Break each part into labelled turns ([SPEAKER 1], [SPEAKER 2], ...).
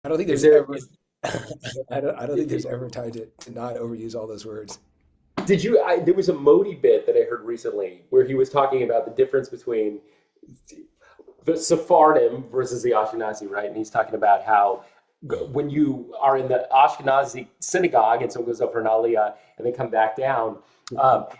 [SPEAKER 1] I don't think
[SPEAKER 2] Is
[SPEAKER 1] there's
[SPEAKER 2] there
[SPEAKER 1] ever
[SPEAKER 2] is
[SPEAKER 1] I don't think there's ever time to not overuse all those words.
[SPEAKER 2] did you there was a Modi bit that I heard recently where he was talking about the difference between the Sephardim versus the Ashkenazi, right? And he's talking about how when you are in the Ashkenazi synagogue and someone goes up for an aliyah and they come back down,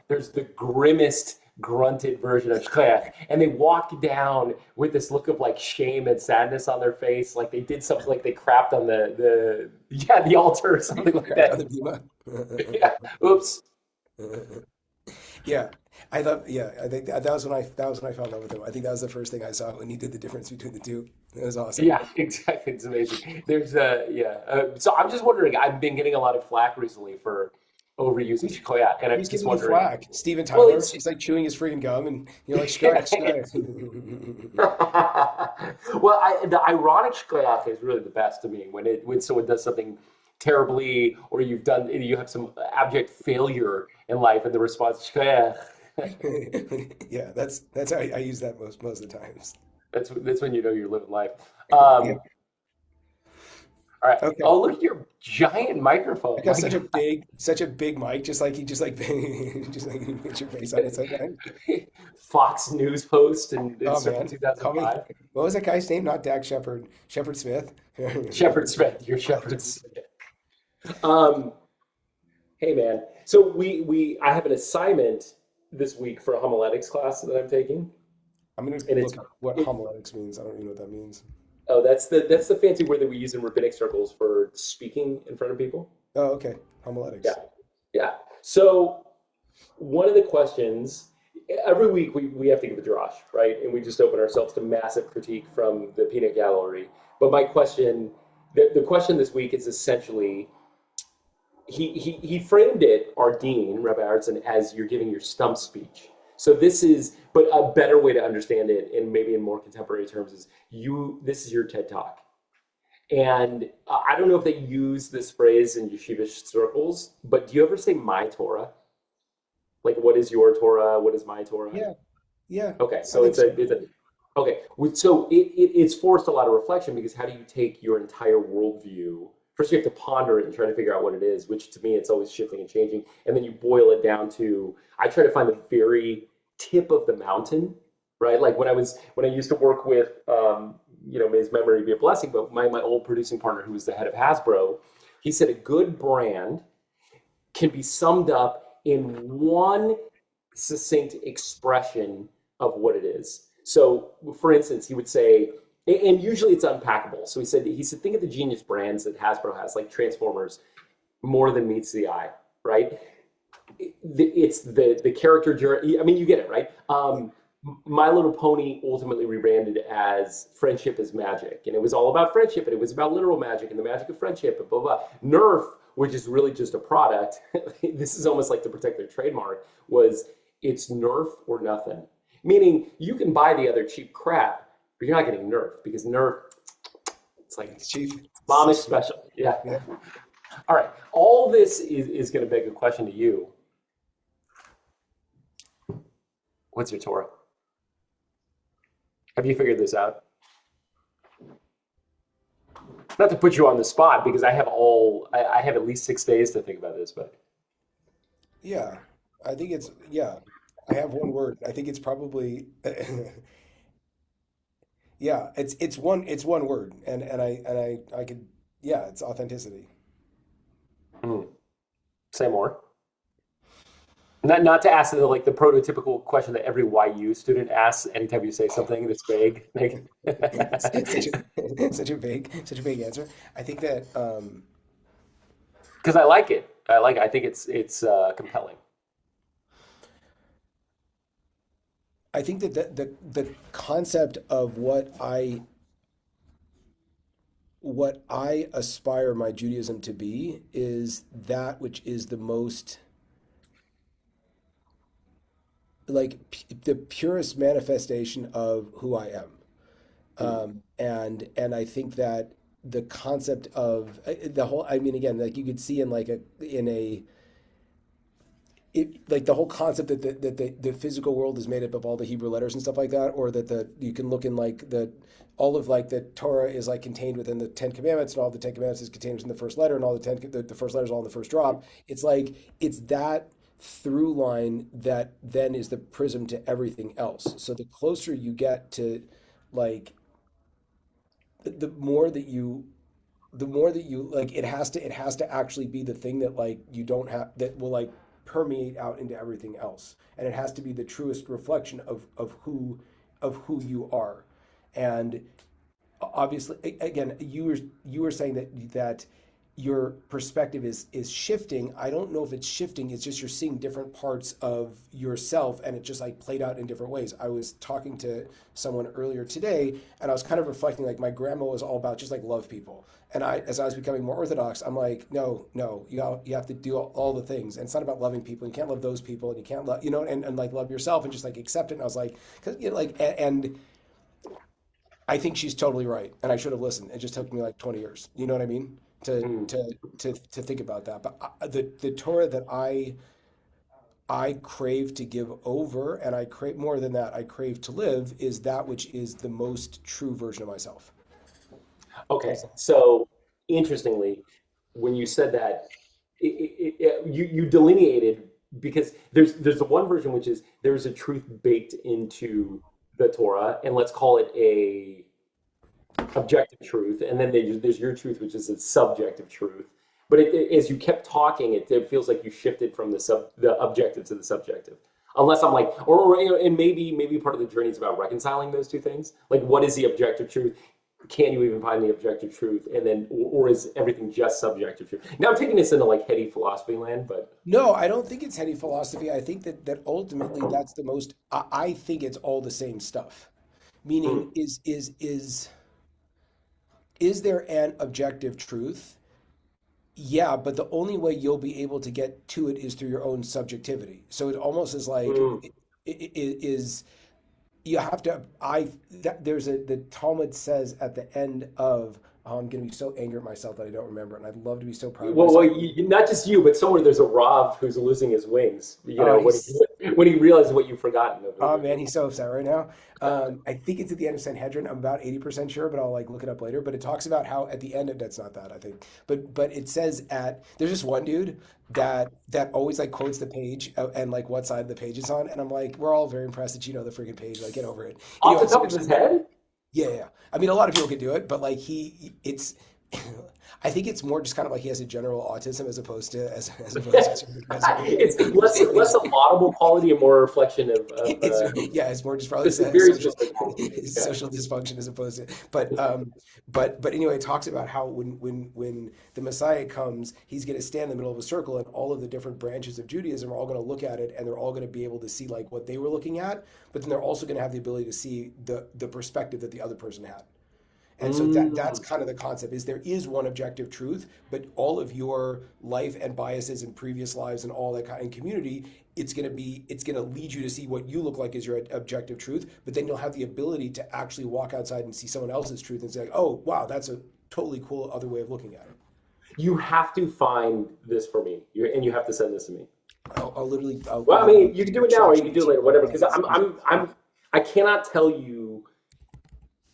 [SPEAKER 2] there's the grimmest grunted version of shkrech, and they walk down with this look of like shame and sadness on their face, like they did something, like they crapped on the yeah, the altar or something like
[SPEAKER 1] Crapped on
[SPEAKER 2] that.
[SPEAKER 1] the bima.
[SPEAKER 2] Yeah, oops.
[SPEAKER 1] Yeah, I thought. Yeah, I think that was when I fell in love with him. I think that was the first thing I saw when he did the difference between the two. It was awesome.
[SPEAKER 2] Yeah, exactly. It's amazing. There's yeah. So I'm just wondering. I've been getting a lot of flack recently for overusing
[SPEAKER 1] Who's
[SPEAKER 2] Shikoyak, and I'm
[SPEAKER 1] who's
[SPEAKER 2] just
[SPEAKER 1] giving you
[SPEAKER 2] wondering.
[SPEAKER 1] flack? Steven
[SPEAKER 2] Well,
[SPEAKER 1] Tyler?
[SPEAKER 2] it's
[SPEAKER 1] He's like chewing his freaking gum, and you're like,
[SPEAKER 2] yeah.
[SPEAKER 1] Shkoyak, Shkoyak.
[SPEAKER 2] Well, the ironic Shikoyak is really the best to me when someone does something terribly, or you have some abject failure in life, and the response is Shikoyak.
[SPEAKER 1] Yeah, that's how I use that most of the times.
[SPEAKER 2] That's when you know you're living life.
[SPEAKER 1] Yeah.
[SPEAKER 2] Um, all right.
[SPEAKER 1] Okay.
[SPEAKER 2] Oh, look at your giant
[SPEAKER 1] I
[SPEAKER 2] microphone.
[SPEAKER 1] got
[SPEAKER 2] My God.
[SPEAKER 1] such a big mic, just like he just like just like hit your face on it sometimes.
[SPEAKER 2] Fox News post in
[SPEAKER 1] Oh
[SPEAKER 2] circa
[SPEAKER 1] man, call me.
[SPEAKER 2] 2005.
[SPEAKER 1] What was that guy's name? Not Dak Shepard. Shepard Smith.
[SPEAKER 2] Shepard Smith, your Shepard Smith. Um, hey man, so we I have an assignment this week for a homiletics class that I'm taking,
[SPEAKER 1] I'm gonna
[SPEAKER 2] and
[SPEAKER 1] look up what
[SPEAKER 2] it
[SPEAKER 1] homiletics means. I don't even know what that means.
[SPEAKER 2] oh that's the fancy word that we use in rabbinic circles for speaking in front of people.
[SPEAKER 1] Oh, okay.
[SPEAKER 2] Yeah,
[SPEAKER 1] Homiletics.
[SPEAKER 2] yeah. So one of the questions every week we have to give a drash, right? And we just open ourselves to massive critique from the peanut gallery. But my question, the question this week is essentially he framed it, our dean, Rabbi Artson, as you're giving your stump speech. So this is, but a better way to understand it, and maybe in more contemporary terms, is this is your TED Talk. And I don't know if they use this phrase in yeshivish circles, but do you ever say my Torah? Like, what is your Torah? What is my Torah?
[SPEAKER 1] Yeah, yeah.
[SPEAKER 2] Okay,
[SPEAKER 1] I
[SPEAKER 2] so
[SPEAKER 1] think so.
[SPEAKER 2] it's a okay. So it's forced a lot of reflection because how do you take your entire worldview? First, you have to ponder it and try to figure out what it is, which to me it's always shifting and changing, and then you boil it down to. I try to find the very tip of the mountain, right? Like when I used to work with, may his memory be a blessing, but my old producing partner who was the head of Hasbro, he said a good brand can be summed up in one succinct expression of what it is. So, for instance, he would say, and usually it's unpackable. So he said, think of the genius brands that Hasbro has, like Transformers, more than meets the eye, right? It's the character journey. I mean, you get it, right?
[SPEAKER 1] Yeah.
[SPEAKER 2] My Little Pony ultimately rebranded as Friendship is Magic, and it was all about friendship, and it was about literal magic and the magic of friendship, and blah blah. Nerf, which is really just a product, this is almost like to protect their trademark, was it's Nerf or nothing. Meaning you can buy the other cheap crap, but you're not getting Nerf because Nerf, it's like
[SPEAKER 1] It's cheap.
[SPEAKER 2] momish
[SPEAKER 1] It's cheap.
[SPEAKER 2] special. Yeah.
[SPEAKER 1] Yeah.
[SPEAKER 2] All right. All this is going to beg a question to you. What's your Torah? Have you figured this out? Not to put you on the spot because I have at least 6 days to think about this, but
[SPEAKER 1] Yeah. I think it's yeah. I have one word. I think it's probably yeah, it's one word. And I could yeah, it's authenticity.
[SPEAKER 2] hmm, say more. Not to ask the prototypical question that every YU student asks anytime you say something that's vague. Like,
[SPEAKER 1] Such a such a vague answer. I think that
[SPEAKER 2] because I like it. I think it's compelling.
[SPEAKER 1] I think that the concept of what I aspire my Judaism to be is that which is the most the purest manifestation of who I am.
[SPEAKER 2] Hmm.
[SPEAKER 1] And I think that the concept of the whole, I mean, again, like you could see in like a like the whole concept that the physical world is made up of all the Hebrew letters and stuff like that, or that the you can look in like the all of like the Torah is like contained within the Ten Commandments, and all the Ten Commandments is contained within the first letter, and all the first letter is all in the first drop. It's like it's that through line that then is the prism to everything else. So the closer you get to like the more that you like it has to actually be the thing that like you don't have that will like permeate out into everything else, and it has to be the truest reflection of who you are. And obviously again you were saying that your perspective is shifting. I don't know if it's shifting, it's just you're seeing different parts of yourself, and it just like played out in different ways. I was talking to someone earlier today, and I was kind of reflecting like my grandma was all about just like love people. And as I was becoming more orthodox, I'm like, no, you have to do all the things. And it's not about loving people. You can't love those people, and you can't love, and like love yourself and just like accept it. And I was like, cause like, and I think she's totally right, and I should have listened. It just took me like 20 years. You know what I mean? To
[SPEAKER 2] Mm.
[SPEAKER 1] to to think about that. But the Torah that I crave to give over, and I crave more than that. I crave to live is that which is the most true version of myself.
[SPEAKER 2] Okay, so interestingly, when you said that, you delineated because there's the one version which is there's a truth baked into the Torah, and let's call it a objective truth, and then there's your truth, which is a subjective truth. But as you kept talking, it feels like you shifted from the objective to the subjective. Unless I'm like, and maybe part of the journey is about reconciling those two things. Like, what is the objective truth? Can you even find the objective truth? And then, or is everything just subjective truth? Now I'm taking this into like heady philosophy land, but
[SPEAKER 1] No, I don't think it's heady philosophy. I think that ultimately that's the most. I think it's all the same stuff.
[SPEAKER 2] mm,
[SPEAKER 1] Meaning, is there an objective truth? Yeah, but the only way you'll be able to get to it is through your own subjectivity. So it almost is like
[SPEAKER 2] mm.
[SPEAKER 1] it is you have to there's the Talmud says at the end of I'm gonna be so angry at myself that I don't remember it, and I'd love to be so proud of
[SPEAKER 2] Well,
[SPEAKER 1] myself.
[SPEAKER 2] not just you, but somewhere there's a Rav who's losing his wings.
[SPEAKER 1] He's
[SPEAKER 2] When he realizes what you've forgotten of
[SPEAKER 1] Oh
[SPEAKER 2] him.
[SPEAKER 1] man, he's so upset right now. I think it's at the end of Sanhedrin. I'm about 80% sure, but I'll like look it up later. But it talks about how at the end of that's not that, I think. But it says at there's this one dude that always like quotes the page and like what side the page is on, and I'm like, we're all very impressed that you know the freaking page. Like, get over it.
[SPEAKER 2] Off
[SPEAKER 1] Anyway,
[SPEAKER 2] the
[SPEAKER 1] so
[SPEAKER 2] top of his head?
[SPEAKER 1] yeah, yeah. I mean, a lot of people can do it, but like it's. I think it's more just kind of like he has a general autism as opposed to as opposed to
[SPEAKER 2] It's less a laudable quality and more a reflection of
[SPEAKER 1] it's yeah, it's more just probably
[SPEAKER 2] just a very
[SPEAKER 1] social
[SPEAKER 2] specific quality. Okay.
[SPEAKER 1] social dysfunction as opposed to but anyway, it talks about how when the Messiah comes, he's going to stand in the middle of a circle, and all of the different branches of Judaism are all going to look at it, and they're all going to be able to see like what they were looking at, but then they're also going to have the ability to see the perspective that the other person had. And so that's
[SPEAKER 2] Mm.
[SPEAKER 1] kind of the concept is there is one objective truth, but all of your life and biases and previous lives and all that kind of community, it's gonna lead you to see what you look like as your objective truth, but then you'll have the ability to actually walk outside and see someone else's truth and say, oh wow, that's a totally cool other way of looking at it.
[SPEAKER 2] You have to find this for me, and you have to send this to me.
[SPEAKER 1] I'll
[SPEAKER 2] Well, I
[SPEAKER 1] literally
[SPEAKER 2] mean, you can do
[SPEAKER 1] put
[SPEAKER 2] it now,
[SPEAKER 1] chat
[SPEAKER 2] or you can do it
[SPEAKER 1] GPT
[SPEAKER 2] later,
[SPEAKER 1] in my
[SPEAKER 2] whatever. Because
[SPEAKER 1] hands.
[SPEAKER 2] I cannot tell you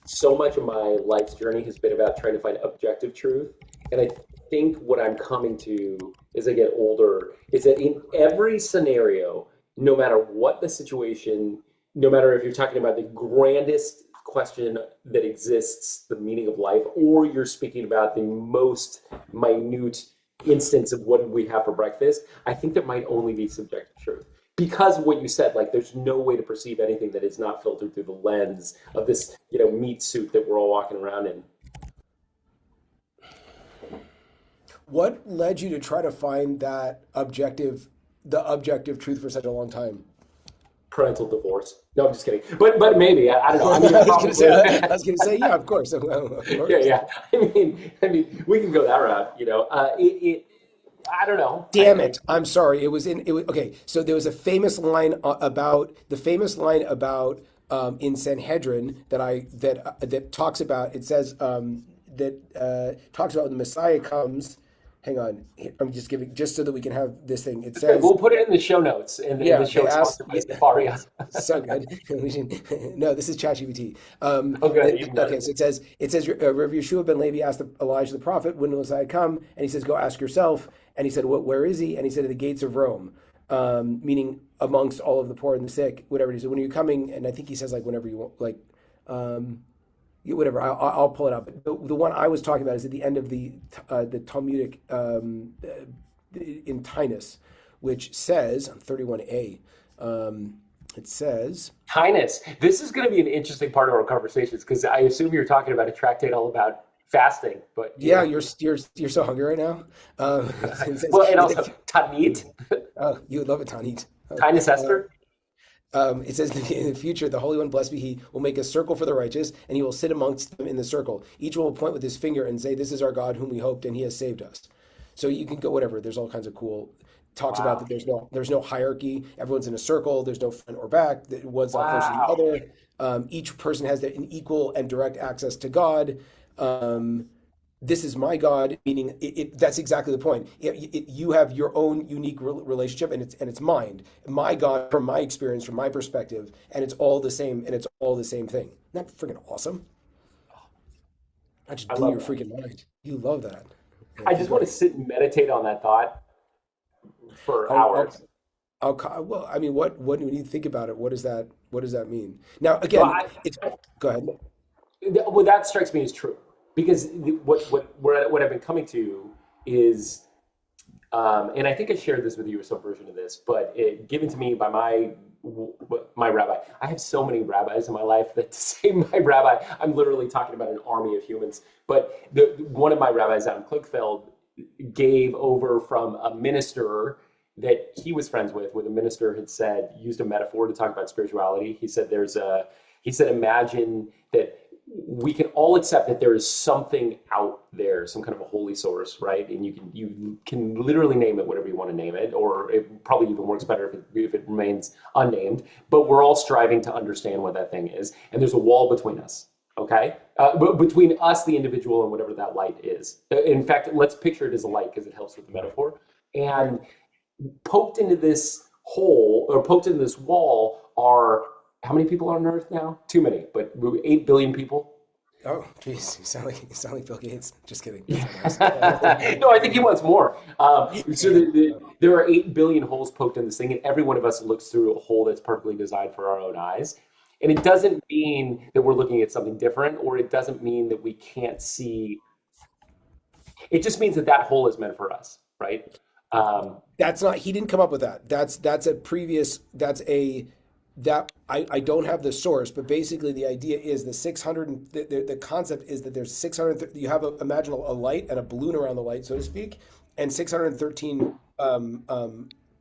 [SPEAKER 2] so much of my life's journey has been about trying to find objective truth. And I think what I'm coming to as I get older is that in every scenario, no matter what the situation, no matter if you're talking about the grandest question that exists, the meaning of life, or you're speaking about the most minute instance of what did we have for breakfast, I think there might only be subjective truth because of what you said, like there's no way to perceive anything that is not filtered through the lens of this, meat suit that we're all walking around in.
[SPEAKER 1] What led you to try to find the objective truth for such a long time?
[SPEAKER 2] Parental divorce. No, I'm just kidding. But maybe I don't know. I mean,
[SPEAKER 1] I was gonna
[SPEAKER 2] probably.
[SPEAKER 1] say, yeah, of course, of
[SPEAKER 2] Yeah,
[SPEAKER 1] course.
[SPEAKER 2] yeah. I mean, we can go that route. I don't know.
[SPEAKER 1] Damn it! I'm sorry. It was okay. So there was a famous line about the famous line about in Sanhedrin that talks about. It says that talks about when the Messiah comes. hang on. I'm just giving just so that we can have this thing. It
[SPEAKER 2] That's great.
[SPEAKER 1] says,
[SPEAKER 2] We'll put it in the show notes, and the
[SPEAKER 1] yeah, they
[SPEAKER 2] show
[SPEAKER 1] asked.
[SPEAKER 2] sponsored by
[SPEAKER 1] Yeah,
[SPEAKER 2] Safaria.
[SPEAKER 1] so good. No, this is ChatGPT.
[SPEAKER 2] Okay, even
[SPEAKER 1] Okay,
[SPEAKER 2] better.
[SPEAKER 1] so it says Rav Yeshua ben Levi asked Elijah the prophet, when will Messiah come? And he says, go ask yourself. And he said, what? Where is he? And he said, at the gates of Rome, meaning amongst all of the poor and the sick, whatever it is. When are you coming? And I think he says like whenever you want, like yeah, whatever. I'll pull it up. The one I was talking about is at the end of the Talmudic in Tinus, which says on 31a. It says,
[SPEAKER 2] Kindness. This is going to be an interesting part of our conversations because I assume you're talking about a tractate all about fasting, but
[SPEAKER 1] yeah, you're so hungry right now. It says,
[SPEAKER 2] well, and also Tanit,
[SPEAKER 1] oh, you would love it, Tanit.
[SPEAKER 2] Kindness Esther.
[SPEAKER 1] It says in the future, the Holy One, blessed be He, will make a circle for the righteous, and He will sit amongst them in the circle. Each one will point with his finger and say, "This is our God, whom we hoped, and He has saved us." So you can go whatever. There's all kinds of cool talks about that.
[SPEAKER 2] Wow.
[SPEAKER 1] There's no hierarchy. Everyone's in a circle. There's no front or back. That one's not close to the
[SPEAKER 2] Wow.
[SPEAKER 1] other. Each person has an equal and direct access to God. Um, this is my God, meaning that's exactly the point. You have your own unique relationship, and it's mine, my God, from my experience, from my perspective, and it's all the same, and it's all the same thing. Isn't that freaking awesome? That just
[SPEAKER 2] I
[SPEAKER 1] blew
[SPEAKER 2] love
[SPEAKER 1] your
[SPEAKER 2] that.
[SPEAKER 1] freaking mind. You love that. Yeah,
[SPEAKER 2] I
[SPEAKER 1] keep
[SPEAKER 2] just want to
[SPEAKER 1] going.
[SPEAKER 2] sit and meditate on that thought for
[SPEAKER 1] I'll, I'll,
[SPEAKER 2] hours.
[SPEAKER 1] well, I mean, what when you think about it, what does that mean? Now,
[SPEAKER 2] Well,
[SPEAKER 1] again, it's go ahead.
[SPEAKER 2] well, that strikes me as true because what I've been coming to is, and I think I shared this with you or some version of this, but it given to me by my rabbi. I have so many rabbis in my life that to say my rabbi, I'm literally talking about an army of humans. But one of my rabbis out in Klickfeld gave over from a minister that he was friends with, where the minister had said, used a metaphor to talk about spirituality. He said, imagine that we can all accept that there is something out there, some kind of a holy source, right? And you can literally name it whatever you want to name it, or it probably even works better if it remains unnamed. But we're all striving to understand what that thing is, and there's a wall between us. Okay, but between us, the individual, and whatever that light is. In fact, let's picture it as a light because it helps with the metaphor.
[SPEAKER 1] Right.
[SPEAKER 2] And poked into this hole or poked into this wall are how many people on Earth now? Too many, but 8 billion people.
[SPEAKER 1] Oh, geez, you sound like Bill Gates. Just kidding. That's hilarious.
[SPEAKER 2] No, I think he wants more. So there are 8 billion holes poked in this thing, and every one of us looks through a hole that's perfectly designed for our own eyes. And it doesn't mean that we're looking at something different, or it doesn't mean that we can't see. It just means that that hole is meant for us, right? Um,
[SPEAKER 1] That's not, he didn't come up with that. That's a previous, that's a, that I don't have the source, but basically the idea is the 600, the concept is that there's 600, you have imagine a light and a balloon around the light, so to speak, and 613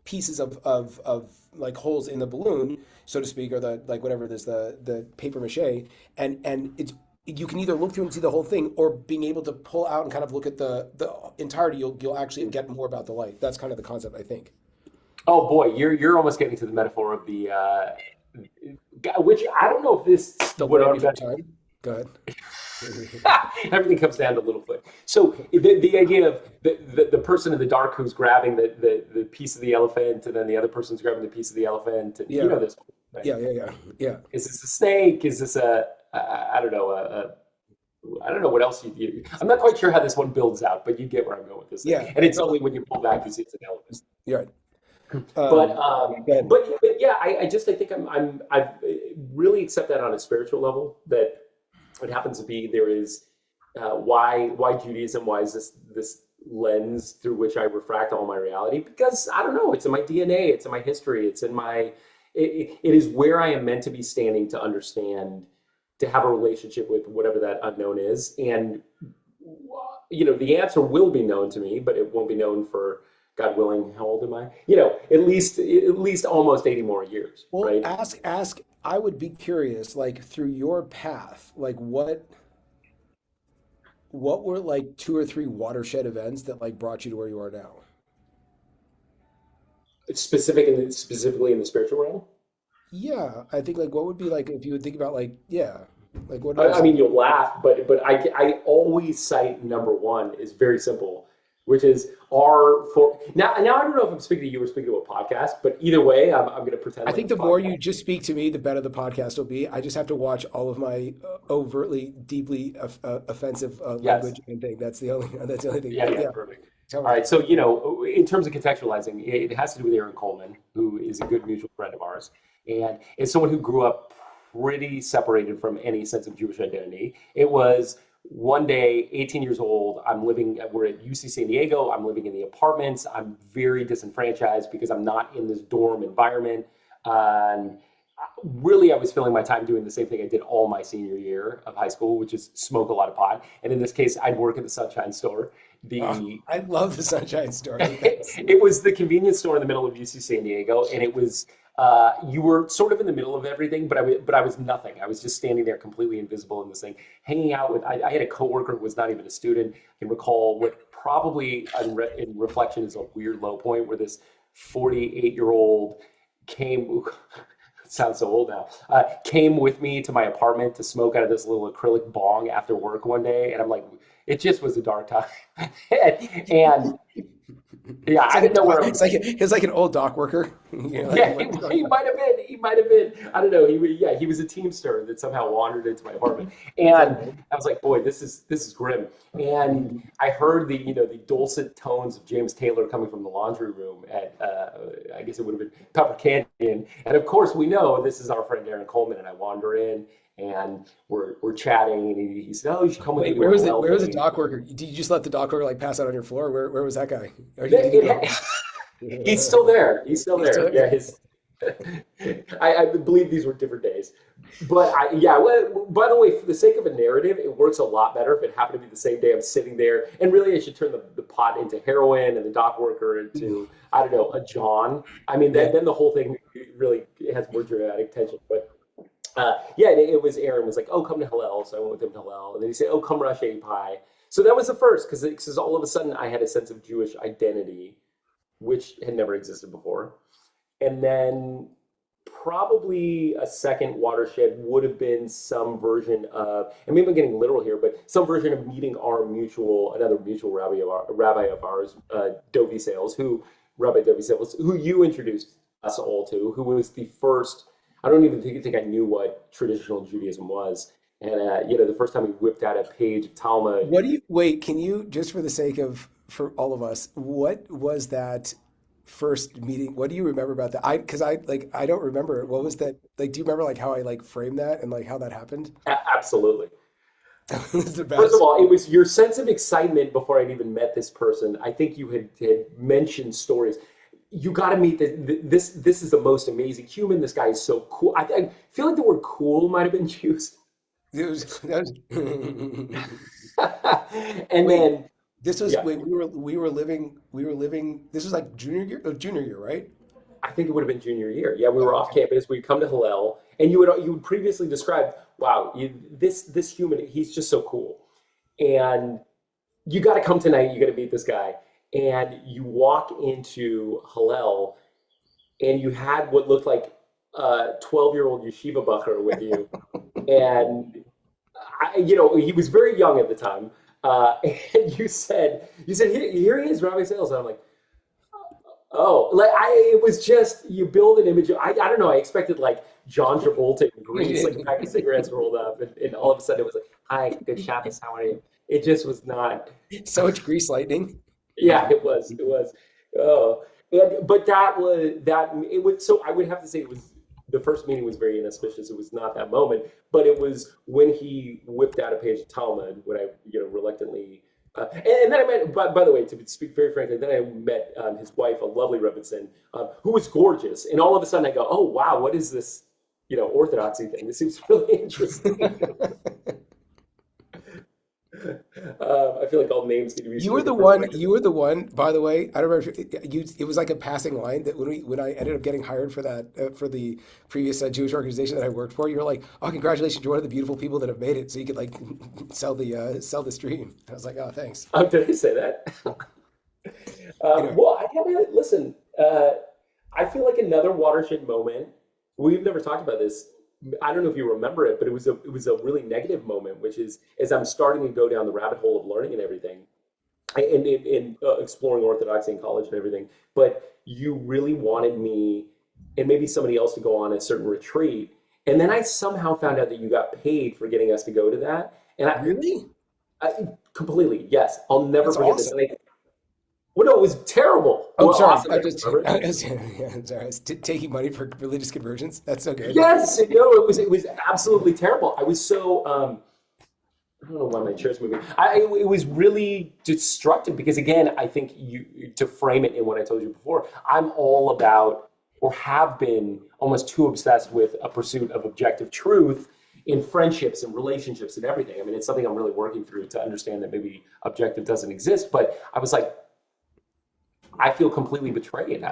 [SPEAKER 1] pieces of like holes in the balloon, so to speak, or the, like whatever it is, the paper mache, and it's, you can either look through and see the whole thing, or being able to pull out and kind of look at the entirety. You'll actually get more about the light. That's kind of the concept, I think.
[SPEAKER 2] oh boy, you're almost getting to the metaphor of the which I don't know if this
[SPEAKER 1] The
[SPEAKER 2] would
[SPEAKER 1] land
[SPEAKER 2] our
[SPEAKER 1] before time. Go ahead.
[SPEAKER 2] everything comes down to Littlefoot. So the idea of the person in the dark who's grabbing the piece of the elephant, and then the other person's grabbing the piece of the elephant, and you
[SPEAKER 1] Yeah,
[SPEAKER 2] know this, right?
[SPEAKER 1] yeah, yeah, yeah, yeah.
[SPEAKER 2] Is this a snake? Is this I don't know I don't know what else I'm not quite sure how this one builds out, but you get where I'm going with this thing.
[SPEAKER 1] Yeah,
[SPEAKER 2] And it's only when you pull back you see it's an elephant.
[SPEAKER 1] you're right.
[SPEAKER 2] But
[SPEAKER 1] Go ahead.
[SPEAKER 2] yeah, I think I really accept that on a spiritual level. That it happens to be there is why Judaism? Why is this lens through which I refract all my reality? Because I don't know. It's in my DNA. It's in my history. It's in my. It is where I am meant to be standing to understand, to have a relationship with whatever that unknown is, and the answer will be known to me, but it won't be known for God willing. How old am I? At least almost 80 more years,
[SPEAKER 1] Well,
[SPEAKER 2] right?
[SPEAKER 1] ask. I would be curious, like through your path, like what were like two or three watershed events that like brought you to where you are now?
[SPEAKER 2] Specifically in the spiritual realm.
[SPEAKER 1] Yeah, I think like what would be like if you would think about like yeah, like what are
[SPEAKER 2] I
[SPEAKER 1] those?
[SPEAKER 2] mean, you'll laugh, but I always cite number one is very simple. which is our for now. Now I don't know if I'm speaking to you or speaking to a podcast, but either way, I'm going to pretend
[SPEAKER 1] I
[SPEAKER 2] like
[SPEAKER 1] think
[SPEAKER 2] it's
[SPEAKER 1] the more
[SPEAKER 2] podcast.
[SPEAKER 1] you just speak to me, the better the podcast will be. I just have to watch all of my overtly, deeply offensive
[SPEAKER 2] Yes.
[SPEAKER 1] language and thing. That's the only thing.
[SPEAKER 2] Yeah,
[SPEAKER 1] But
[SPEAKER 2] yeah,
[SPEAKER 1] yeah,
[SPEAKER 2] perfect.
[SPEAKER 1] tell
[SPEAKER 2] All
[SPEAKER 1] me.
[SPEAKER 2] right, so in terms of contextualizing, it has to do with Aaron Coleman, who is a good mutual friend of ours, and is someone who grew up pretty separated from any sense of Jewish identity. It was one day, 18 years old, we're at UC San Diego, I'm living in the apartments, I'm very disenfranchised because I'm not in this dorm environment. And really, I was filling my time doing the same thing I did all my senior year of high school, which is smoke a lot of pot. And in this case, I'd work at the Sunshine Store.
[SPEAKER 1] Oh,
[SPEAKER 2] The
[SPEAKER 1] I love the Sunshine Story. That's
[SPEAKER 2] it was the convenience store in the middle of UC San Diego, and it was you were sort of in the middle of everything, but I was nothing. I was just standing there completely invisible in this thing, hanging out with. I had a coworker who was not even a student. I can recall what probably in reflection is a weird low point where this 48-year-old came. Sounds so old now. Came with me to my apartment to smoke out of this little acrylic bong after work one day, and I'm like, it just was a dark time, and yeah,
[SPEAKER 1] it's
[SPEAKER 2] I
[SPEAKER 1] like a
[SPEAKER 2] didn't know
[SPEAKER 1] dock,
[SPEAKER 2] where.
[SPEAKER 1] it's like an old dock worker. Like
[SPEAKER 2] Yeah,
[SPEAKER 1] what is going
[SPEAKER 2] he
[SPEAKER 1] on?
[SPEAKER 2] might have been. He might have been. I don't know. Yeah, he was a Teamster that somehow wandered into my apartment, and
[SPEAKER 1] Okay.
[SPEAKER 2] I was like, boy, this is grim. And
[SPEAKER 1] Mhm.
[SPEAKER 2] I heard the dulcet tones of James Taylor coming from the laundry room at I guess it would have been Pepper Canyon, and of course we know this is our friend Aaron Coleman. And I wander in, and we're chatting, and he said, "Oh, you should come with me
[SPEAKER 1] Wait,
[SPEAKER 2] to a Hillel
[SPEAKER 1] where was the
[SPEAKER 2] thing."
[SPEAKER 1] dock worker? Did you just let the dock worker like pass out on your floor? Where was that guy? Or did he
[SPEAKER 2] It,
[SPEAKER 1] go home?
[SPEAKER 2] he's still there. He's still
[SPEAKER 1] He's still
[SPEAKER 2] there. Yeah,
[SPEAKER 1] there.
[SPEAKER 2] his. I believe these were different days, but yeah. Well, by the way, for the sake of a narrative, it works a lot better if it happened to be the same day I'm sitting there. And really, I should turn the pot into heroin and the dock worker into I don't know a John. I mean,
[SPEAKER 1] Yeah.
[SPEAKER 2] then the whole thing really has more dramatic tension. But yeah, it was Aaron was like, "Oh, come to Hillel," so I went with him to Hillel, and then he said, "Oh, come rush A pie." So that was the first because all of a sudden I had a sense of Jewish identity which had never existed before. And then probably a second watershed would have been some version of, and maybe I'm getting literal here, but some version of meeting another mutual rabbi of ours, Dovi Sales, Rabbi Dovi Sales, who you introduced us all to, who was the first. I don't even think I knew what traditional Judaism was. And the first time he whipped out a page of Talmud.
[SPEAKER 1] What do you wait? Can you just for the sake of for all of us, what was that first meeting? What do you remember about that? Because I don't remember it. What was that? Like, do you remember like how I like framed that and like how that happened?
[SPEAKER 2] Absolutely.
[SPEAKER 1] It's the
[SPEAKER 2] First of
[SPEAKER 1] best.
[SPEAKER 2] all, it was your sense of excitement before I'd even met this person. I think you had mentioned stories. You got to meet this. This is the most amazing human. This guy is so cool. I feel like the word "cool" might have been used.
[SPEAKER 1] That was
[SPEAKER 2] And
[SPEAKER 1] wait.
[SPEAKER 2] then,
[SPEAKER 1] This was
[SPEAKER 2] yeah,
[SPEAKER 1] wait. We were living. This was like junior year, right?
[SPEAKER 2] I think it would have been junior year. Yeah, we were
[SPEAKER 1] Oh,
[SPEAKER 2] off
[SPEAKER 1] okay.
[SPEAKER 2] campus. We'd come to Hillel, and you would previously described, wow, this human, he's just so cool. And you got to come tonight. You got to meet this guy. And you walk into Hillel, and you had what looked like a 12-year-old yeshiva bacher with you. And he was very young at the time. And you said, here he is, Rabbi Sales. And I'm like, oh, it was just, you build an image. I don't know. I expected like John Travolta in Greece, like a pack of cigarettes rolled up. And all of a sudden it was like, hi, good Shabbos. How are you? It just was not.
[SPEAKER 1] So much grease lightning.
[SPEAKER 2] Yeah, it was. Oh, but it was. So I would have to say it was the first meeting was very inauspicious. It was not that moment, but it was when he whipped out a page of Talmud when I reluctantly. And then I met, by the way, to speak very frankly, then I met his wife, a lovely Rebbitzin, who was gorgeous. And all of a sudden I go, oh, wow, what is this, orthodoxy thing? This seems really interesting. I feel like all names need to be
[SPEAKER 1] You were
[SPEAKER 2] stricken
[SPEAKER 1] the
[SPEAKER 2] from the
[SPEAKER 1] one.
[SPEAKER 2] record.
[SPEAKER 1] You were the one. By the way, I don't remember. It was like a passing line that when I ended up getting hired for that for the previous Jewish organization that I worked for, you were like, "Oh, congratulations! You're one of the beautiful people that have made it." So you could like sell the stream. I was like, "Oh, thanks."
[SPEAKER 2] Did I say that?
[SPEAKER 1] Anyway,
[SPEAKER 2] Well, I gotta listen. I feel like another watershed moment. We've never talked about this. I don't know if you remember it, but it was a really negative moment, which is as I'm starting to go down the rabbit hole of learning and everything. and exploring Orthodoxy in college and everything. But you really wanted me and maybe somebody else to go on a certain retreat. And then I somehow found out that you got paid for getting us to go to that. And
[SPEAKER 1] Really?
[SPEAKER 2] I completely, yes, I'll never
[SPEAKER 1] That's
[SPEAKER 2] forget this.
[SPEAKER 1] awesome.
[SPEAKER 2] And well, no, it was terrible.
[SPEAKER 1] Oh,
[SPEAKER 2] Well,
[SPEAKER 1] sorry.
[SPEAKER 2] awesome.
[SPEAKER 1] I
[SPEAKER 2] I
[SPEAKER 1] just,
[SPEAKER 2] remember.
[SPEAKER 1] yeah, I'm sorry. I was taking money for religious conversions. That's so good.
[SPEAKER 2] Yes, no, it was absolutely terrible. I was so I don't know why my chair's moving. It was really destructive because again, I think you to frame it in what I told you before, I'm all about or have been almost too obsessed with a pursuit of objective truth in friendships and relationships and everything. I mean, it's something I'm really working through to understand that maybe objective doesn't exist. But I was like, I feel completely betrayed.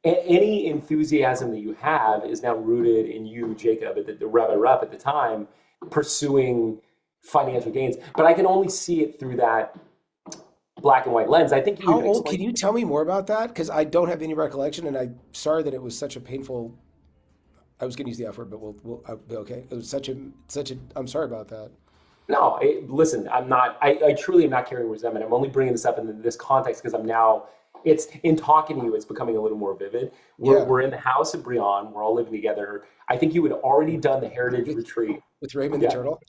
[SPEAKER 2] Any enthusiasm that you have is now rooted in you, Jacob, at the Rabbi Rupp at the time, pursuing financial gains. But I can only see it through that black and white lens. I think you
[SPEAKER 1] How
[SPEAKER 2] even
[SPEAKER 1] old?
[SPEAKER 2] explained.
[SPEAKER 1] Can you tell me more about that? Because I don't have any recollection, and I'm sorry that it was such a painful. I was going to use the F word, but we'll I'll be okay. It was such a. I'm sorry about that.
[SPEAKER 2] No, listen, I'm not. I truly am not carrying resentment. I'm only bringing this up in this context because I'm now. It's in talking to you. It's becoming a little more vivid. We're
[SPEAKER 1] Yeah,
[SPEAKER 2] we're in the house of Brian. We're all living together. I think you had already done the heritage
[SPEAKER 1] with
[SPEAKER 2] retreat.
[SPEAKER 1] Raymond the
[SPEAKER 2] Yeah,
[SPEAKER 1] turtle,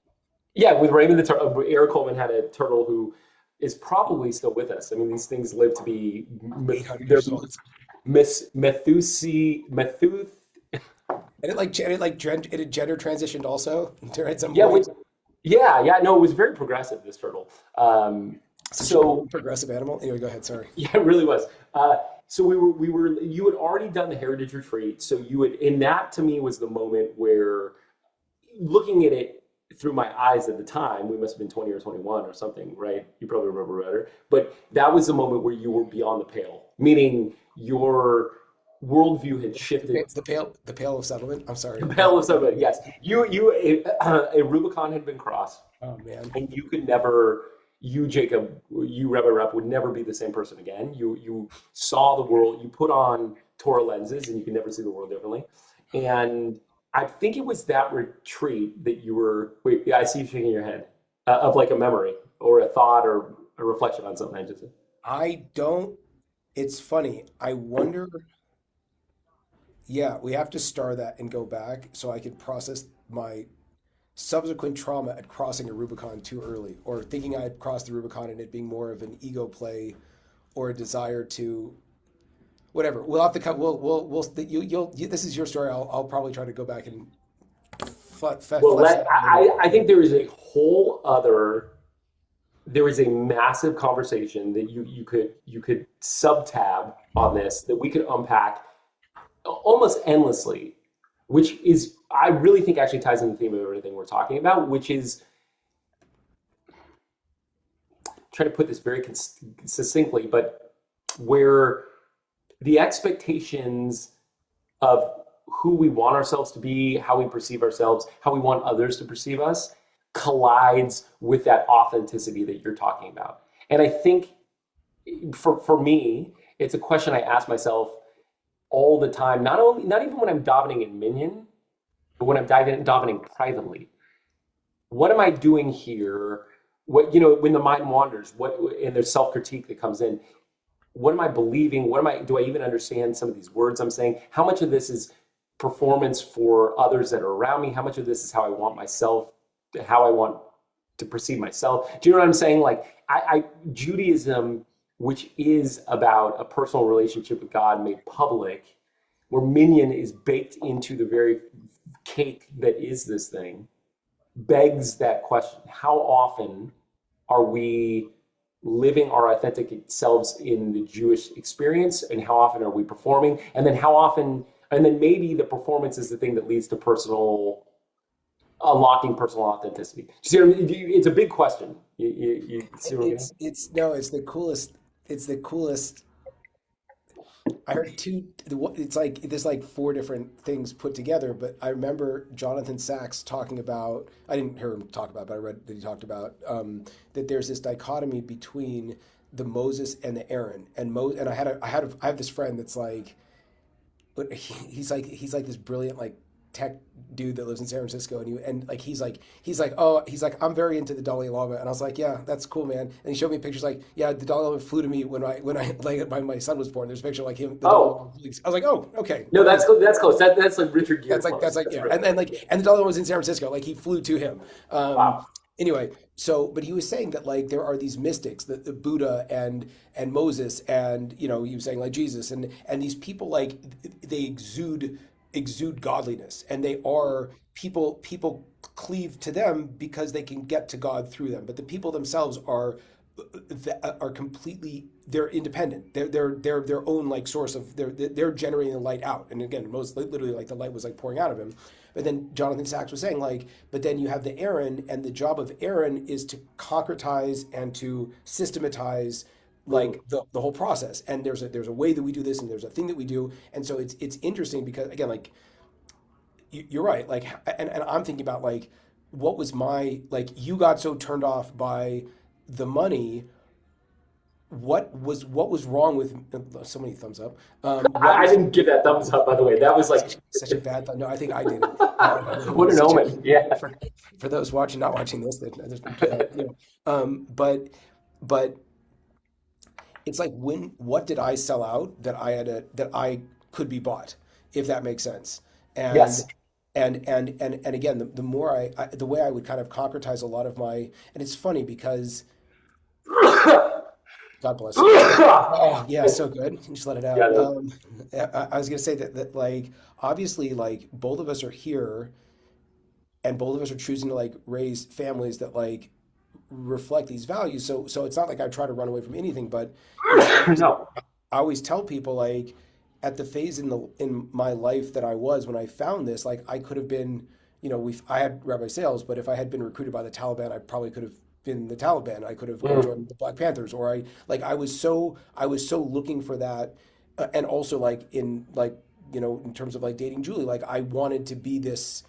[SPEAKER 2] yeah, with Raymond the turtle, Eric Coleman had a turtle who is probably still with us. I mean, these things live to be they're
[SPEAKER 1] 800 years old,
[SPEAKER 2] Methuth.
[SPEAKER 1] it had gender transitioned also at some
[SPEAKER 2] Yeah,
[SPEAKER 1] point.
[SPEAKER 2] yeah. No, it was very progressive. This turtle.
[SPEAKER 1] Such a
[SPEAKER 2] So
[SPEAKER 1] bold, progressive animal. Anyway, go ahead. Sorry.
[SPEAKER 2] yeah, it really was. So we were. You had already done the heritage retreat, so you had, and that to me was the moment where looking at it through my eyes at the time, we must have been 20 or 21 or something, right? You probably remember better. But that was the moment where you were beyond the pale, meaning your worldview had shifted.
[SPEAKER 1] The pale of settlement. I'm sorry.
[SPEAKER 2] The
[SPEAKER 1] Go ahead.
[SPEAKER 2] pale of somebody, yes. A Rubicon had been crossed,
[SPEAKER 1] Oh man.
[SPEAKER 2] and you could never, you, Jacob, you, Rebbe Rep, would never be the same person again. You saw the world, you put on Torah lenses, and you can never see the world differently. And I think it was that retreat that you were. Wait, yeah, I see you shaking your head of like a memory or a thought or a reflection on something I just said.
[SPEAKER 1] I don't. It's funny. I wonder. Yeah, we have to star that and go back so I can process my subsequent trauma at crossing a Rubicon too early, or thinking I had crossed the Rubicon and it being more of an ego play or a desire to whatever. We'll have to cut. This is your story. I'll probably try to go back and
[SPEAKER 2] Well,
[SPEAKER 1] flesh that out a little
[SPEAKER 2] I think there is a whole other. There is a massive conversation that you could sub tab on this that we could unpack almost endlessly, which is I really think actually ties in the theme of everything we're talking about, which is try to put this very succinctly, but where the expectations of who we want ourselves to be, how we perceive ourselves, how we want others to perceive us, collides with that authenticity that you're talking about. And I think for me, it's a question I ask myself all the time. Not even when I'm davening in Minyan, but when I'm davening privately. What am I doing here? What when the mind wanders, what and there's self critique that comes in. What am I believing? What am I? Do I even understand some of these words I'm saying? How much of this is performance for others that are around me? How much of this is how I want myself, how I want to perceive myself? Do you know what I'm saying? Like Judaism, which is about a personal relationship with God made public, where Minyan is baked into the very cake that is this thing, begs that question: how often are we living our authentic selves in the Jewish experience, and how often are we performing? And then how often, and then maybe the performance is the thing that leads to personal unlocking personal authenticity. Do you see what I mean? It's a big question. You see what I'm getting?
[SPEAKER 1] It's no, it's the coolest. It's the coolest. I heard it's like there's like four different things put together, but I remember Jonathan Sachs talking about, I didn't hear him talk about, but I read that he talked about that there's this dichotomy between the Moses and the Aaron. And I have this friend that's like, but he's like this brilliant, like tech dude that lives in San Francisco, and like he's like I'm very into the Dalai Lama, and I was like, yeah, that's cool, man. And he showed me pictures like, yeah, the Dalai Lama flew to me when I like my son was born. There's a picture like him, the Dalai
[SPEAKER 2] Oh,
[SPEAKER 1] Lama. I was like, oh, okay,
[SPEAKER 2] no,
[SPEAKER 1] well,
[SPEAKER 2] that's close. That's like Richard Gere
[SPEAKER 1] that's
[SPEAKER 2] close.
[SPEAKER 1] like
[SPEAKER 2] That's
[SPEAKER 1] yeah,
[SPEAKER 2] really
[SPEAKER 1] and the Dalai Lama was in San Francisco, like he flew to him.
[SPEAKER 2] wow.
[SPEAKER 1] Anyway, so but he was saying that like there are these mystics, the Buddha and Moses, and he was saying like Jesus, and these people like they exude godliness, and they are people cleave to them because they can get to God through them, but the people themselves are completely, they're independent. They're their own like source of, they're generating the light out. And again, most literally like the light was like pouring out of him. But then Jonathan Sachs was saying like, but then you have the Aaron, and the job of Aaron is to concretize and to systematize
[SPEAKER 2] Mm.
[SPEAKER 1] like the whole process. And there's a way that we do this, and there's a thing that we do. And so it's interesting because again, like you're right. Like, and I'm thinking about like, what was my, like, you got so turned off by the money. What was wrong with so many thumbs up? What
[SPEAKER 2] I
[SPEAKER 1] was
[SPEAKER 2] didn't give that thumbs up, by the way. That was like,
[SPEAKER 1] such a bad thought? No, I think I did it.
[SPEAKER 2] what an
[SPEAKER 1] Such a,
[SPEAKER 2] omen. Yeah.
[SPEAKER 1] for those watching, not watching this, but it's like, what did I sell out that that I could be bought, if that makes sense. And
[SPEAKER 2] Yes.
[SPEAKER 1] and again, the more the way I would kind of concretize a lot of my, and it's funny because God bless you. Oh yeah, so good. Just let it
[SPEAKER 2] Yeah,
[SPEAKER 1] out.
[SPEAKER 2] no.
[SPEAKER 1] I was gonna say that like obviously like both of us are here, and both of us are choosing to like raise families that like reflect these values. So it's not like I try to run away from anything, but
[SPEAKER 2] No.
[SPEAKER 1] I always tell people like at the phase in my life that I was when I found this, like I could have been, I had Rabbi Sales, but if I had been recruited by the Taliban, I probably could have been the Taliban. I could have or
[SPEAKER 2] Mm.
[SPEAKER 1] joined the Black Panthers, or I was so looking for that, and also like in terms of like dating Julie, like I wanted to be this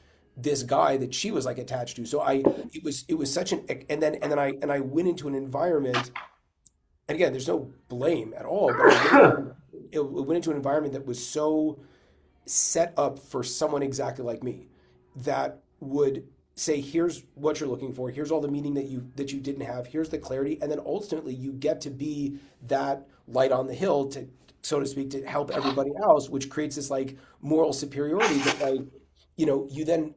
[SPEAKER 1] guy that she was like attached to. So it was such an, and then I went into an environment, and again, there's no blame at all, but I went into an environment that was so set up for someone exactly like me, that would say, here's what you're looking for, here's all the meaning that you didn't have, here's the clarity, and then ultimately you get to be that light on the hill, to so to speak, to help everybody else, which creates this like moral superiority that like you then,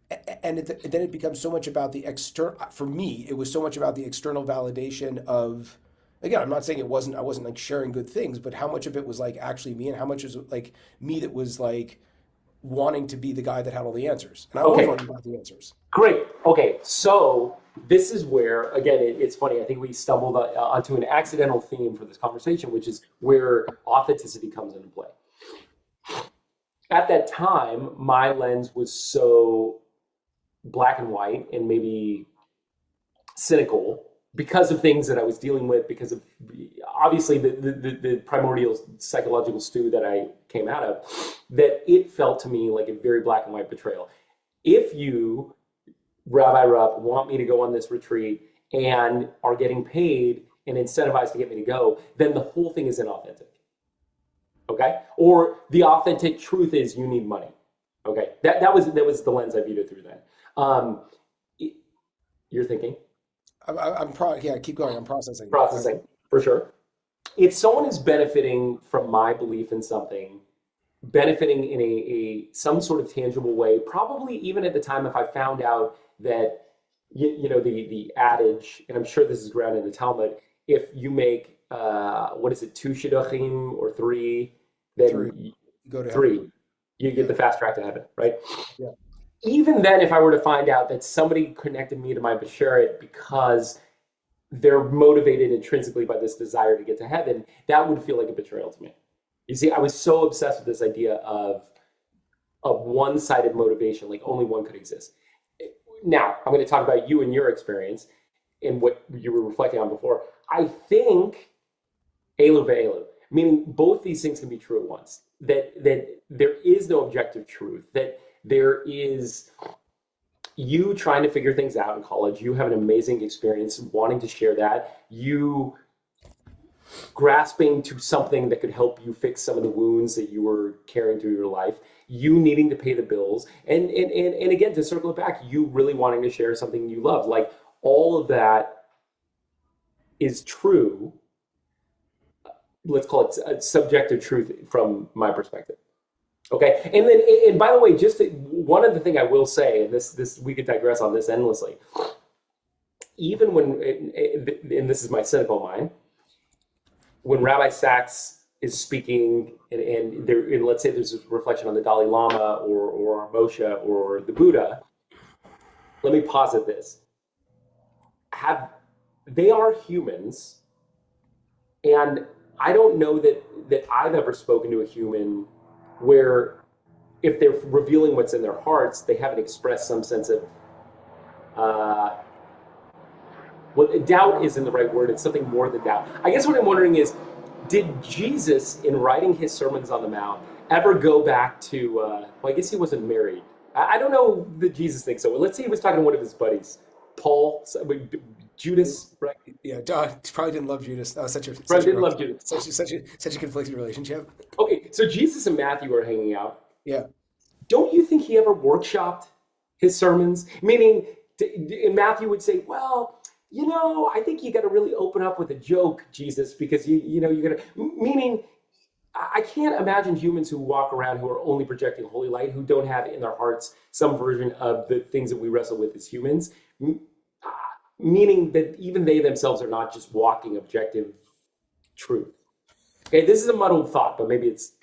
[SPEAKER 1] then it becomes so much about the external. For me, it was so much about the external validation of, again, I'm not saying I wasn't like sharing good things, but how much of it was like actually me, and how much was like me that was like wanting to be the guy that had all the answers. And I always
[SPEAKER 2] Okay.
[SPEAKER 1] wanted to have the answers.
[SPEAKER 2] Great. Okay. So this is where, again, it's funny. I think we stumbled onto an accidental theme for this conversation, which is where authenticity comes into play. At that time, my lens was so black and white and maybe cynical because of things that I was dealing with, because of obviously the primordial psychological stew that I came out of, that it felt to me like a very black and white betrayal. If you, Rabbi Rupp, want me to go on this retreat and are getting paid and incentivized to get me to go, then the whole thing is inauthentic. Okay? Or the authentic truth is you need money. Okay? That was the lens I viewed it through then. Um, you're thinking?
[SPEAKER 1] Yeah, keep going. I'm processing.
[SPEAKER 2] Processing, for sure. If someone is benefiting from my belief in something, benefiting in a some sort of tangible way, probably even at the time, if I found out that the adage, and I'm sure this is grounded in the Talmud, if you make what is it, two shidduchim or three, then
[SPEAKER 1] Three, go to heaven.
[SPEAKER 2] three, you get
[SPEAKER 1] Yeah,
[SPEAKER 2] the fast track to heaven, right?
[SPEAKER 1] yeah.
[SPEAKER 2] Even then, if I were to find out that somebody connected me to my bashert because they're motivated intrinsically by this desire to get to heaven, that would feel like a betrayal to me. You see, I was so obsessed with this idea of one-sided motivation, like only one could exist. Now, I'm going to talk about you and your experience and what you were reflecting on before. I think elu ve'elu, meaning both these things can be true at once. That there is no objective truth. That there is you trying to figure things out in college. You have an amazing experience wanting to share that. You grasping to something that could help you fix some of the wounds that you were carrying through your life, you needing to pay the bills, and again, to circle it back, you really wanting to share something you love. Like all of that is true. Let's call it a subjective truth from my perspective. Okay, and then, and by the way, just one other thing I will say, and this we could digress on this endlessly. Even when, and this is my cynical mind, when Rabbi Sachs is speaking, and let's say there's a reflection on the Dalai Lama or Moshe or the Buddha, let me posit this: have they are humans, and I don't know that I've ever spoken to a human where if they're revealing what's in their hearts, they haven't expressed some sense of uh, well, doubt isn't the right word. It's something more than doubt. I guess what I'm wondering is, did Jesus, in writing his Sermons on the Mount, ever go back to? Well, I guess he wasn't married. I don't know that Jesus thinks so. Well, let's say he was talking to one of his buddies, Paul, Judas, right?
[SPEAKER 1] Yeah, Don probably didn't love Judas. That was
[SPEAKER 2] Probably didn't love Judas.
[SPEAKER 1] such a conflicted relationship.
[SPEAKER 2] Okay, so Jesus and Matthew are hanging out.
[SPEAKER 1] Yeah.
[SPEAKER 2] Don't you think he ever workshopped his sermons? Meaning, and Matthew would say, well, I think you got to really open up with a joke, Jesus, because you're gonna. Meaning, I can't imagine humans who walk around who are only projecting holy light, who don't have in their hearts some version of the things that we wrestle with as humans. Meaning that even they themselves are not just walking objective truth. Okay, this is a muddled thought, but maybe it's.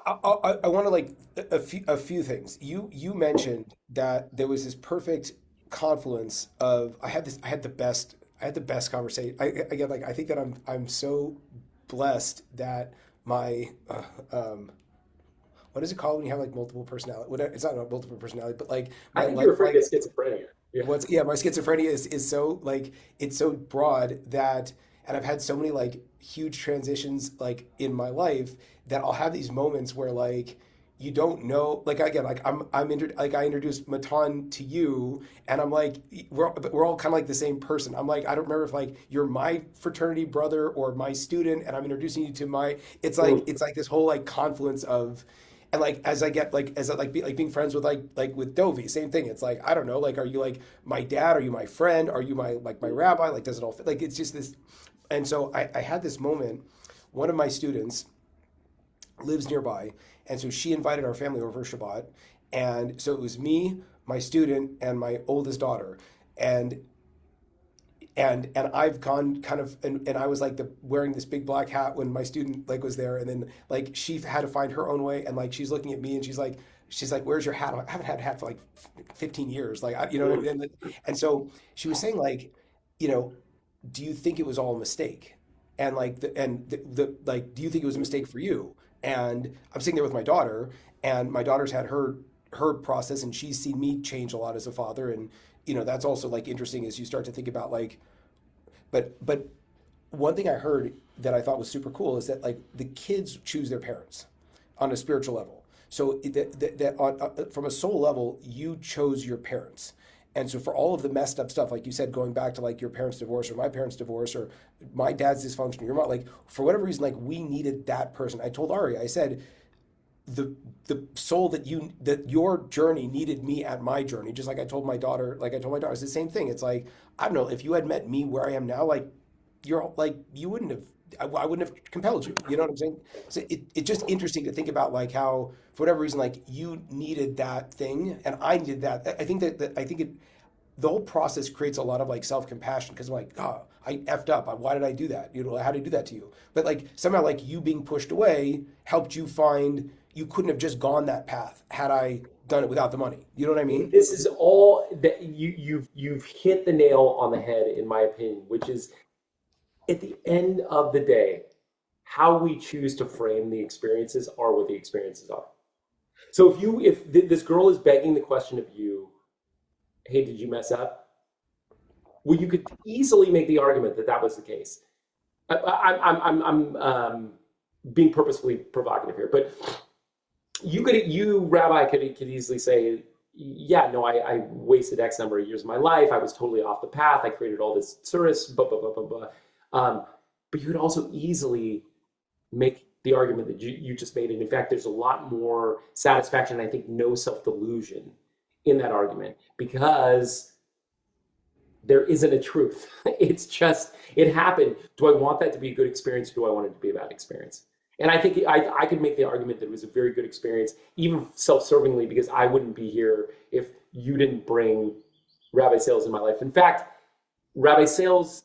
[SPEAKER 1] I want to like a few things. You mentioned that there was this perfect confluence of I had the best conversation. Again, like I think that I'm so blessed that my what is it called when you have like multiple personality? Whatever, it's not a multiple personality, but like
[SPEAKER 2] I
[SPEAKER 1] my
[SPEAKER 2] think you're
[SPEAKER 1] like
[SPEAKER 2] referring to schizophrenia. Yeah.
[SPEAKER 1] my schizophrenia is so like it's so broad that, and I've had so many like huge transitions like in my life that I'll have these moments where like you don't know, like again, like like I introduced Matan to you and I'm like we're all kind of like the same person. I'm like I don't remember if like you're my fraternity brother or my student and I'm introducing you to my
[SPEAKER 2] Mm.
[SPEAKER 1] it's like this whole like confluence of, and like as I get like as I like being friends with like with Dovi, same thing. It's like I don't know, like are you like my dad? Are you my friend? Are you my rabbi? Like does it all fit? Like it's just this, and so I had this moment. One of my students lives nearby, and so she invited our family over for Shabbat, and so it was me, my student, and my oldest daughter, and and I've gone kind of and I was like the wearing this big black hat when my student like was there, and then like she had to find her own way, and like she's looking at me and she's like where's your hat? I haven't had a hat for like 15 years, like you know what I
[SPEAKER 2] Mm.
[SPEAKER 1] mean? And so she was saying like, you know, do you think it was all a mistake? And like the like, do you think it was a mistake for you? And I'm sitting there with my daughter, and my daughter's had her process, and she's seen me change a lot as a father, and that's also like interesting as you start to think about like, but one thing I heard that I thought was super cool is that like the kids choose their parents on a spiritual level. So that on, from a soul level, you chose your parents. And so for all of the messed up stuff, like you said, going back to like your parents' divorce or my parents' divorce or my dad's dysfunction, your mom, like for whatever reason, like we needed that person. I told Ari, I said, the soul that your journey needed me at my journey, just like I told my daughter, it's the same thing. It's like, I don't know, if you had met me where I am now, like you're like you wouldn't have I wouldn't have compelled you. You know what I'm saying? So it's just interesting to think about like how for whatever reason like you needed that thing and I needed that. I think that I think it the whole process creates a lot of like self-compassion because I'm like, oh, I effed up. Why did I do that? How did I do that to you? But like somehow like you being pushed away helped you find you couldn't have just gone that path had I done it without the money. You know what I mean?
[SPEAKER 2] This is all that you've hit the nail on the head, in my opinion, which is at the end of the day, how we choose to frame the experiences are what the experiences are. So if this girl is begging the question of you, hey, did you mess up? Well, you could easily make the argument that that was the case. I'm being purposefully provocative here, but Rabbi, could easily say, yeah, no, I wasted X number of years of my life. I was totally off the path. I created all this tsuris, blah blah blah blah blah. but you could also easily make the argument that you just made. And in fact, there's a lot more satisfaction, I think, no self delusion in that argument because there isn't a truth. It's just, it happened. Do I want that to be a good experience? Do I want it to be a bad experience? And I think I could make the argument that it was a very good experience, even self-servingly, because I wouldn't be here if you didn't bring Rabbi Sales in my life. In fact, Rabbi Sales,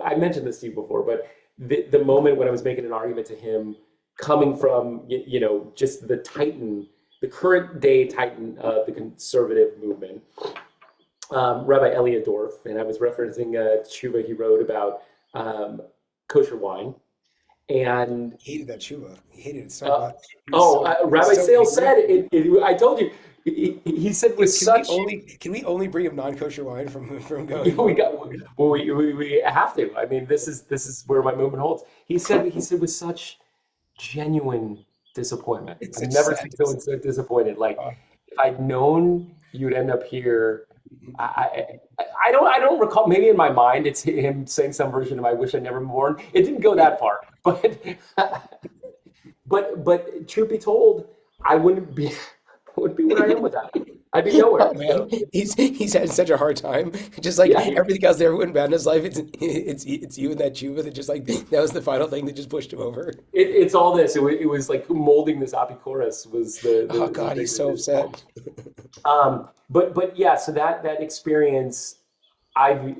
[SPEAKER 2] I mentioned this to you before, but the moment when I was making an argument to him, coming from just the titan, the current day titan of the conservative movement, Rabbi Elliot Dorff, and I was referencing a tshuva he wrote about um, kosher wine. And
[SPEAKER 1] He hated that tshuva. He hated it so
[SPEAKER 2] uh,
[SPEAKER 1] much. He was
[SPEAKER 2] Rabbi
[SPEAKER 1] so
[SPEAKER 2] Sales
[SPEAKER 1] angry.
[SPEAKER 2] said I told you. He said with such
[SPEAKER 1] Can we only bring him non-kosher wine from
[SPEAKER 2] yeah,
[SPEAKER 1] going
[SPEAKER 2] we
[SPEAKER 1] forward?
[SPEAKER 2] got well, we have to. I mean, this is where my movement holds. He said with such genuine disappointment.
[SPEAKER 1] It's
[SPEAKER 2] I've
[SPEAKER 1] such
[SPEAKER 2] never seen someone
[SPEAKER 1] sadness.
[SPEAKER 2] so disappointed. Like
[SPEAKER 1] Uh,
[SPEAKER 2] if I'd known you'd end up here, I don't recall. Maybe in my mind it's him saying some version of "I wish I'd never been born." It didn't go that far, but but truth be told, I wouldn't be I wouldn't be where I am without him. I'd be
[SPEAKER 1] oh
[SPEAKER 2] nowhere.
[SPEAKER 1] man,
[SPEAKER 2] So
[SPEAKER 1] he's had such a hard time. Just like
[SPEAKER 2] yeah,
[SPEAKER 1] everything else that ever went bad in his life, it's you and that tshuva that just like that was the final thing that just pushed him over.
[SPEAKER 2] it's all this. It was like molding this apicurus was
[SPEAKER 1] Oh
[SPEAKER 2] the
[SPEAKER 1] God,
[SPEAKER 2] thing
[SPEAKER 1] he's
[SPEAKER 2] that
[SPEAKER 1] so
[SPEAKER 2] did it all.
[SPEAKER 1] upset.
[SPEAKER 2] But yeah, so that experience,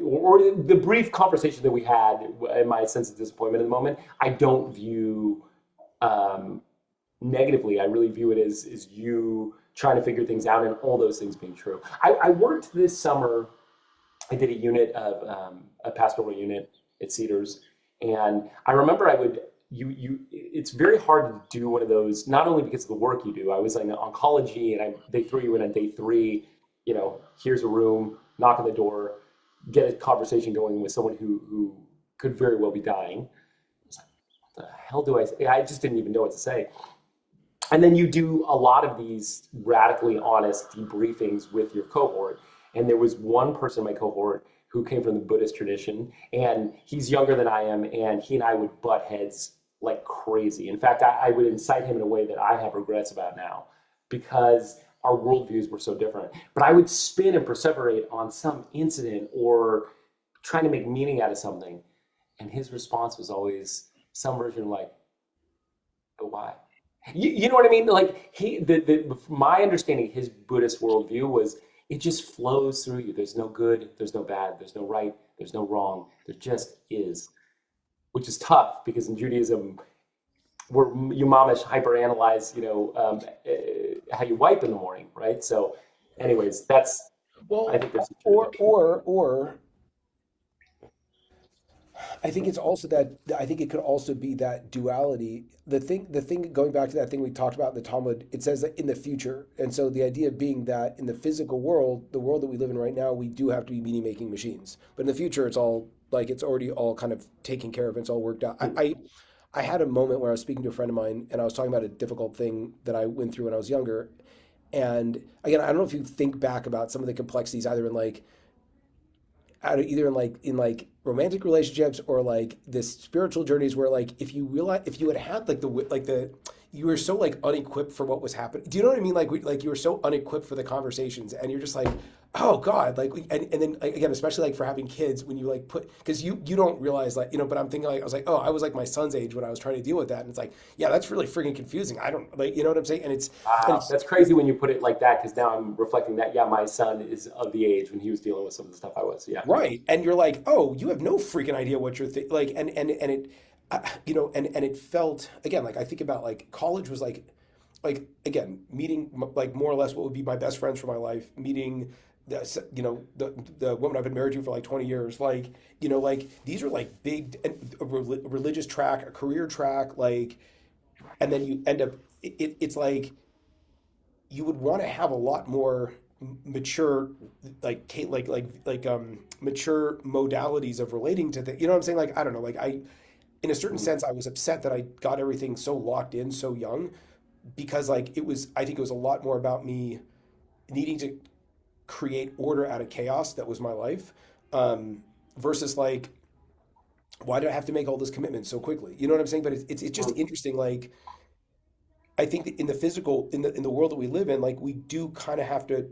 [SPEAKER 2] or the brief conversation that we had, and my sense of disappointment in the moment, I don't view um, negatively. I really view it as you trying to figure things out and all those things being true. I worked this summer. I did a unit of a pastoral unit at Cedars, and I remember I would you. It's very hard to do one of those, not only because of the work you do. I was in oncology, and they threw you in on day three. Here's a room, knock on the door, get a conversation going with someone who could very well be dying. I was like, what the hell do I say? I just didn't even know what to say. And then you do a lot of these radically honest debriefings with your cohort. And there was one person in my cohort who came from the Buddhist tradition, and he's younger than I am, and he and I would butt heads like crazy. In fact, I would incite him in a way that I have regrets about now because our worldviews were so different. But I would spin and perseverate on some incident or trying to make meaning out of something. And his response was always some version of like, but why? You know what I mean? Like my understanding of his Buddhist worldview was it just flows through you. There's no good, there's no bad, there's no right, there's no wrong. There just is, which is tough because in Judaism, where you mamish hyperanalyze, how you wipe in the morning, right? So, anyways, I
[SPEAKER 1] Well,
[SPEAKER 2] think there's some truth
[SPEAKER 1] or
[SPEAKER 2] there.
[SPEAKER 1] or or I think it's also that I think it could also be that duality. The thing going back to that thing we talked about in the Talmud, it says that in the future. And so the idea being that in the physical world, the world that we live in right now, we do have to be meaning making machines. But in the future it's all like it's already all kind of taken care of, it's all worked out. I had a moment where I was speaking to a friend of mine and I was talking about a difficult thing that I went through when I was younger. And again, I don't know if you think back about some of the complexities either in like either in like romantic relationships or like this spiritual journeys where like if you realize if you had had like the you were so like unequipped for what was happening. Do you know what I mean? Like you were so unequipped for the conversations, and you're just like, oh God, like, and then like, again, especially like for having kids, when you like put because you don't realize like But I'm thinking like I was like, oh, I was like my son's age when I was trying to deal with that, and it's like, yeah, that's really freaking confusing. I don't like, you know what I'm saying? And
[SPEAKER 2] Wow,
[SPEAKER 1] it's
[SPEAKER 2] that's crazy when you put it like that, because now I'm reflecting that, yeah, my son is of the age when he was dealing with some of the stuff I was. Yeah.
[SPEAKER 1] Right. And you're like, oh, you have no freaking idea what you're like, and it, and it felt again like I think about like college was like again meeting like more or less what would be my best friends for my life, meeting the woman I've been married to for like 20 years, like like these are like big a religious track, a career track, like, and then you end up it's like you would want to have a lot more mature mature modalities of relating to things. You know what I'm saying? Like I don't know, like I in a certain
[SPEAKER 2] Mhm.
[SPEAKER 1] sense I was upset that I got everything so locked in so young because like I think it was a lot more about me needing to create order out of chaos that was my life, um, versus like Why do I have to make all this commitment so quickly? You know what I'm saying? But it's just
[SPEAKER 2] Mm.
[SPEAKER 1] interesting. Like I think that in the physical, in the world that we live in, like we do kind of have to,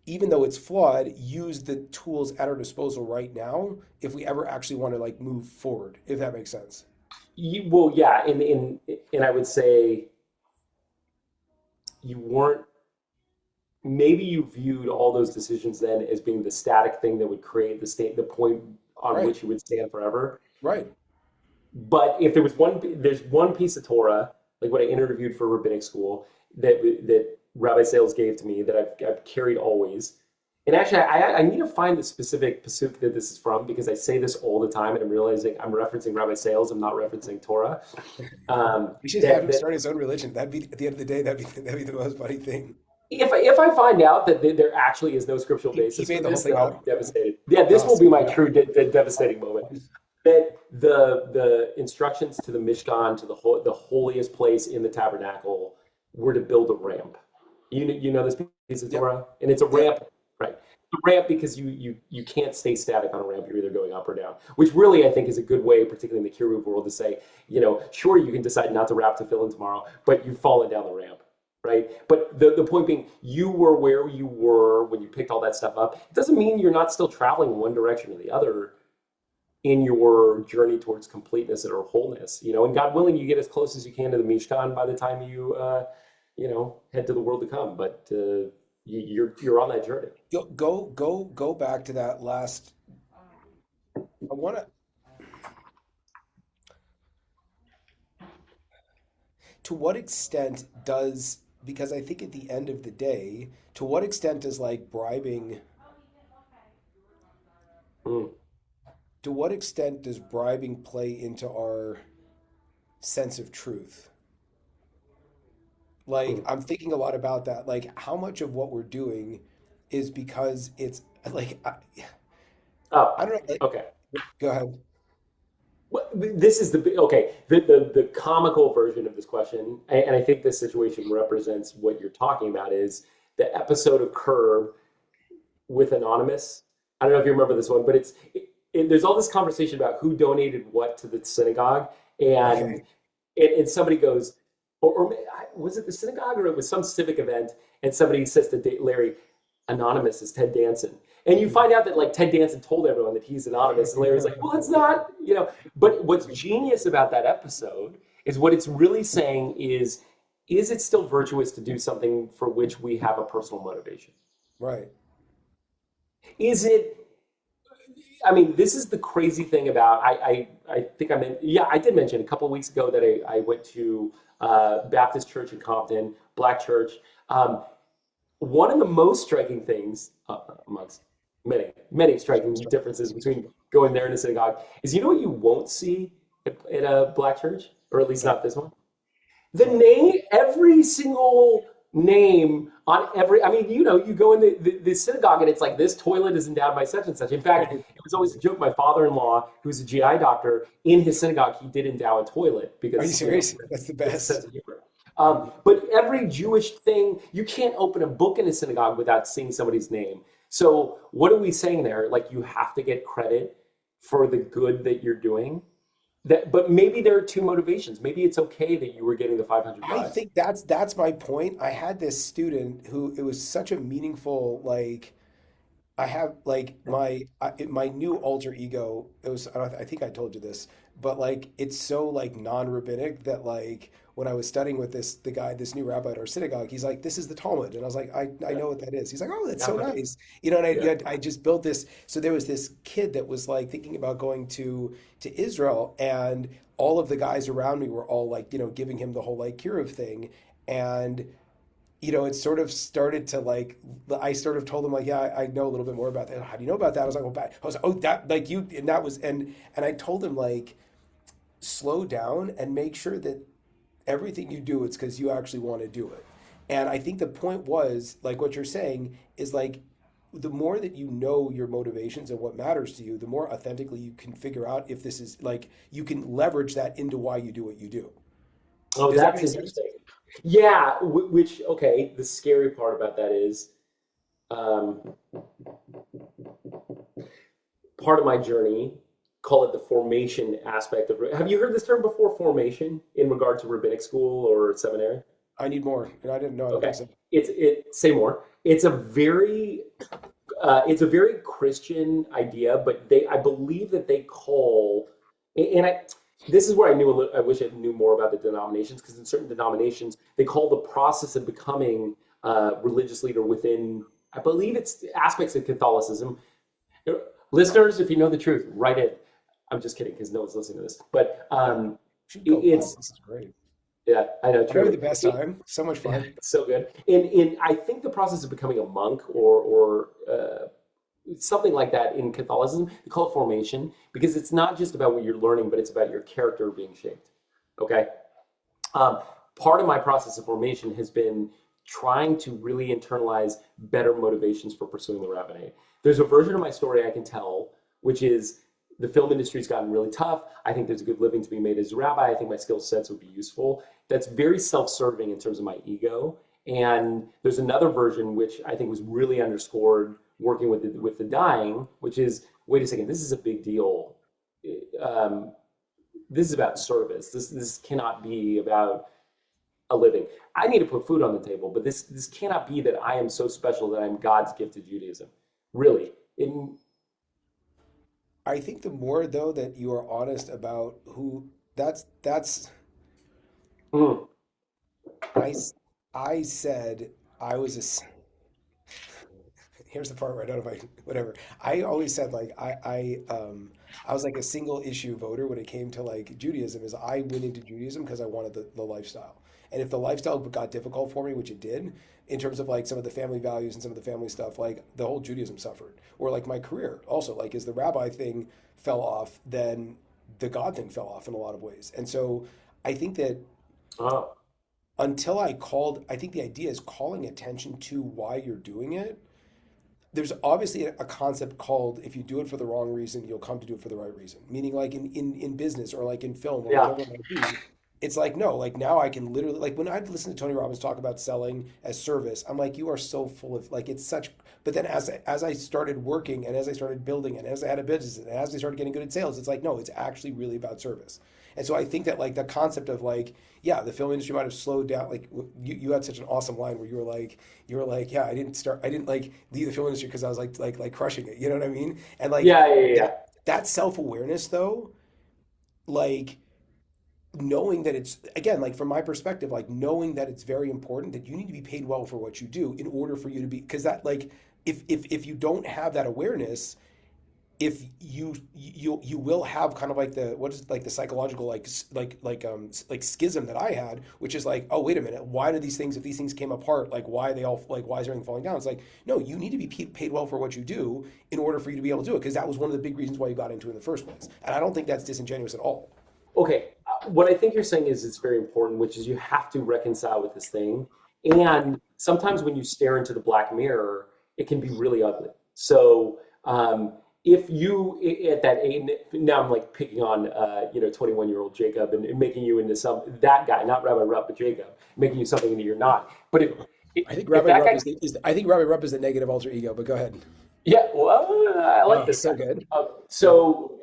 [SPEAKER 1] even though it's flawed, use the tools at our disposal right now if we ever actually want to like move forward, if that makes sense.
[SPEAKER 2] Well, yeah, and I would say you weren't maybe you viewed all those decisions then as being the static thing that would create the point on
[SPEAKER 1] Right,
[SPEAKER 2] which you would stand forever.
[SPEAKER 1] right.
[SPEAKER 2] But if there's one piece of Torah, like when I interviewed for rabbinic school, that Rabbi Sales gave to me that I've carried always. And actually, I need to find the specific pasuk that this is from because I say this all the time, and I'm realizing I'm referencing Rabbi Sales. I'm not referencing Torah.
[SPEAKER 1] We should have
[SPEAKER 2] That
[SPEAKER 1] him
[SPEAKER 2] that
[SPEAKER 1] start his own religion. That'd be at the end of the day, that'd be the most funny thing.
[SPEAKER 2] if I find out that there actually is no scriptural
[SPEAKER 1] He
[SPEAKER 2] basis for
[SPEAKER 1] made the whole
[SPEAKER 2] this, then
[SPEAKER 1] thing
[SPEAKER 2] I'll be
[SPEAKER 1] up.
[SPEAKER 2] devastated. Yeah, this
[SPEAKER 1] Oh,
[SPEAKER 2] will be
[SPEAKER 1] so
[SPEAKER 2] my
[SPEAKER 1] good.
[SPEAKER 2] true devastating moment. That the instructions to the Mishkan, to the holiest place in the tabernacle, were to build a ramp. You know this piece of
[SPEAKER 1] Yep,
[SPEAKER 2] Torah, and it's a
[SPEAKER 1] yep.
[SPEAKER 2] ramp, right? A ramp because you can't stay static on a ramp. You're either going up or down, which really I think is a good way, particularly in the Kiruv world, to say, sure you can decide not to wrap to fill in tomorrow, but you've fallen down the ramp. Right. But the point being, you were where you were when you picked all that stuff up. It doesn't mean you're not still traveling in one direction or the other in your journey towards completeness or wholeness, and God willing, you get as close as you can to the Mishkan by the time you head to the world to come. But you're on that journey.
[SPEAKER 1] Go back to that last. I want to what extent does, because I think at the end of the day, to what extent does like bribing,
[SPEAKER 2] Mm,
[SPEAKER 1] to what extent does bribing play into our sense of truth? Like,
[SPEAKER 2] mm.
[SPEAKER 1] I'm thinking a lot about that. Like, how much of what we're doing is because it's like, I
[SPEAKER 2] Oh,
[SPEAKER 1] don't know. Like,
[SPEAKER 2] okay.
[SPEAKER 1] go ahead.
[SPEAKER 2] Well, this is okay. The comical version of this question, and I think this situation represents what you're talking about, is the episode of Curb with Anonymous. I don't know if you remember this one, but there's all this conversation about who donated what to the synagogue, and
[SPEAKER 1] Okay.
[SPEAKER 2] and somebody goes, or was it the synagogue or it was some civic event, and somebody says to Larry, Anonymous is Ted Danson. And you find out that like Ted Danson told everyone that he's anonymous, and Larry's like, well, it's not. But what's genius about that episode is what it's really saying is it still virtuous to do something for which we have a personal motivation?
[SPEAKER 1] Right.
[SPEAKER 2] Is it I mean, this is the crazy thing about I think yeah, I did mention a couple of weeks ago that I went to Baptist Church in Compton, Black church. Um, One of the most striking things, amongst many striking differences between going there and a synagogue, is what you won't see at a Black church, or at least
[SPEAKER 1] What's that?
[SPEAKER 2] not this one. The name, every single name on every, I mean, you go in the synagogue and it's like, this toilet is endowed by such and such. In fact, it was always a joke. My father-in-law, who's a GI doctor, in his synagogue, he did endow a toilet
[SPEAKER 1] Are you
[SPEAKER 2] because,
[SPEAKER 1] serious? That's the
[SPEAKER 2] it's a
[SPEAKER 1] best.
[SPEAKER 2] sense of humor. But every Jewish thing, you can't open a book in a synagogue without seeing somebody's name. So what are we saying there? Like you have to get credit for the good that you're doing. But maybe there are two motivations. Maybe it's okay that you were getting the 500
[SPEAKER 1] I
[SPEAKER 2] bucks.
[SPEAKER 1] think that's my point. I had this student who it was such a meaningful like I have like my new alter ego. It was I think I told you this, but like it's so like non-rabbinic that like when I was studying with this new rabbi at our synagogue, he's like, "This is the Talmud," and I was like, "I
[SPEAKER 2] Yeah.
[SPEAKER 1] know what that is." He's like, "Oh, that's so
[SPEAKER 2] Okay.
[SPEAKER 1] nice," And
[SPEAKER 2] Yeah.
[SPEAKER 1] I just built this. So there was this kid that was like thinking about going to Israel, and all of the guys around me were all like giving him the whole like Kiruv thing, and it sort of started to like, I sort of told him like, yeah, I know a little bit more about that. How do you know about that? I was like, well, I was like, oh, that like you, and that was, and I told him like, slow down and make sure that everything you do, it's because you actually want to do it. And I think the point was like what you're saying is like, the more that you know your motivations and what matters to you, the more authentically you can figure out if this is like, you can leverage that into why you do what you do.
[SPEAKER 2] Oh,
[SPEAKER 1] Does that
[SPEAKER 2] that's
[SPEAKER 1] make sense?
[SPEAKER 2] interesting. Yeah, which okay. The scary part about that is um, part of my journey. call it the formation aspect of. Have you heard this term before, formation, in regard to rabbinic school or seminary?
[SPEAKER 1] I need more, and I didn't know. I don't think
[SPEAKER 2] Okay,
[SPEAKER 1] so.
[SPEAKER 2] say more. It's a very Christian idea, but I believe that they call, and I, this is where I wish I knew more about the denominations, because in certain denominations, they call the process of becoming a religious leader within, I believe it's aspects of Catholicism. Listeners, if you know the truth, write it. I'm just kidding, because no one's listening to this. But
[SPEAKER 1] Should go live.
[SPEAKER 2] it's,
[SPEAKER 1] This is great.
[SPEAKER 2] yeah, I know,
[SPEAKER 1] I'm having
[SPEAKER 2] truly.
[SPEAKER 1] the best time. So much fun.
[SPEAKER 2] So good. And I think the process of becoming a monk or something like that in Catholicism, they call it formation, because it's not just about what you're learning, but it's about your character being shaped. Okay. Um, Part of my process of formation has been trying to really internalize better motivations for pursuing the rabbinate. There's a version of my story I can tell, which is the film industry's gotten really tough. I think there's a good living to be made as a rabbi. I think my skill sets would be useful. That's very self-serving in terms of my ego. And there's another version which I think was really underscored working with the dying, which is, wait a second, this is a big deal. Um, this is about service. This cannot be about a living. I need to put food on the table, but this cannot be that I am so special that I'm God's gift to Judaism. Really. In
[SPEAKER 1] I think the more though that you are honest about who that's
[SPEAKER 2] mm,
[SPEAKER 1] I s- I said I was here's the part where I don't know if I whatever. I always said like I was like a single issue voter when it came to like Judaism is I went into Judaism because I wanted the lifestyle. And if the lifestyle got difficult for me, which it did, in terms of like some of the family values and some of the family stuff, like the whole Judaism suffered. Or like my career also, like as the rabbi thing fell off, then the God thing fell off in a lot of ways. And so I think that
[SPEAKER 2] oh,
[SPEAKER 1] until I called, I think the idea is calling attention to why you're doing it. There's obviously a concept called if you do it for the wrong reason, you'll come to do it for the right reason. Meaning like in business or like in film or
[SPEAKER 2] yeah.
[SPEAKER 1] whatever it might be, it's like no, like now I can literally like when I've listened to Tony Robbins talk about selling as service, I'm like, you are so full of like it's such but then as I started working and as I started building and as I had a business and as I started getting good at sales, it's like, no, it's actually really about service. And so I think that like the concept of like, yeah, the film industry might have slowed down. Like you had such an awesome line where you were like, yeah, I didn't like leave the film industry because I was like crushing it. You know what I mean? And like
[SPEAKER 2] Yeah, yeah, yeah.
[SPEAKER 1] that self awareness though, like knowing that it's again like from my perspective like knowing that it's very important that you need to be paid well for what you do in order for you to be because that like if you don't have that awareness if you will have kind of like the what is like the psychological like schism that I had, which is like, oh wait a minute, why do these things if these things came apart, like why are they all like why is everything falling down? It's like no, you need to be paid well for what you do in order for you to be able to do it because that was one of the big reasons why you got into it in the first place, and I don't think that's disingenuous at all.
[SPEAKER 2] Okay. What I think you're saying is it's very important, which is you have to reconcile with this thing. And sometimes when you stare into the black mirror, it can be really ugly. So if you at that age, now I'm like picking on 21-year-old Jacob and making you into some that guy, not Rabbi Rupp, but Jacob, making you something that you're not. But
[SPEAKER 1] I think
[SPEAKER 2] if
[SPEAKER 1] Rabbi
[SPEAKER 2] that
[SPEAKER 1] Rupp
[SPEAKER 2] guy
[SPEAKER 1] I think Rabbi Rupp is the negative alter ego, but go ahead.
[SPEAKER 2] Yeah, well, I like
[SPEAKER 1] Oh,
[SPEAKER 2] this guy.
[SPEAKER 1] so good. Yeah.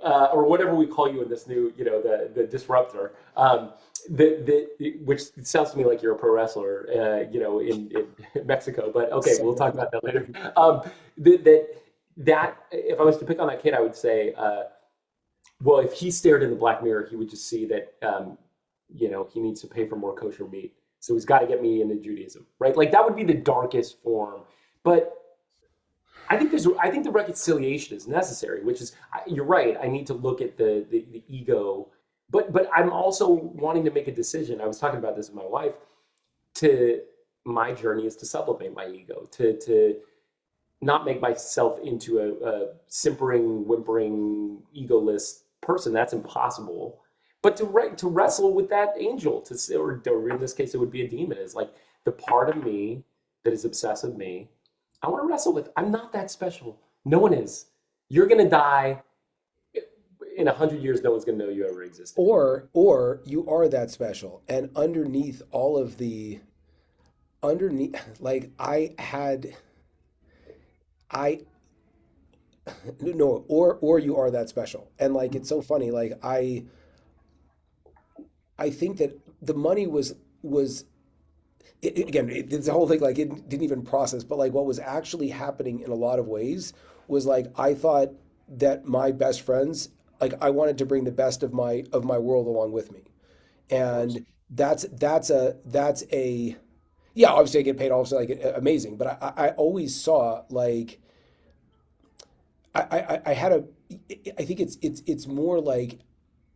[SPEAKER 2] Or whatever we call you in this new, the disruptor. Which sounds to me like you're a pro wrestler, in Mexico. But okay,
[SPEAKER 1] So
[SPEAKER 2] we'll talk
[SPEAKER 1] good.
[SPEAKER 2] about that later. That if I was to pick on that kid, I would say, well, if he stared in the black mirror, he would just see that, he needs to pay for more kosher meat. So he's got to get me into Judaism, right? Like that would be the darkest form. But I think the reconciliation is necessary, which is you're right. I need to look at the ego, but I'm also wanting to make a decision. I was talking about this with my wife. To My journey is to sublimate my ego, to not make myself into a simpering, whimpering, egoless person. That's impossible. But to wrestle with that angel, or in this case, it would be a demon. Is like the part of me that is obsessed with me. I want to wrestle with. I'm not that special. No one is. You're gonna die in 100 years. No one's gonna know you ever existed.
[SPEAKER 1] Or you are that special, and underneath all of the underneath, like I had, I no, or you are that special. And like it's so funny. Like I think that the money was again, it's the whole thing, like it didn't even process, but like what was actually happening in a lot of ways was like I thought that my best friends, like I wanted to bring the best of my world along with me.
[SPEAKER 2] Of course.
[SPEAKER 1] And that's a yeah, obviously I get paid also like amazing, but I always saw like I had a I think it's more like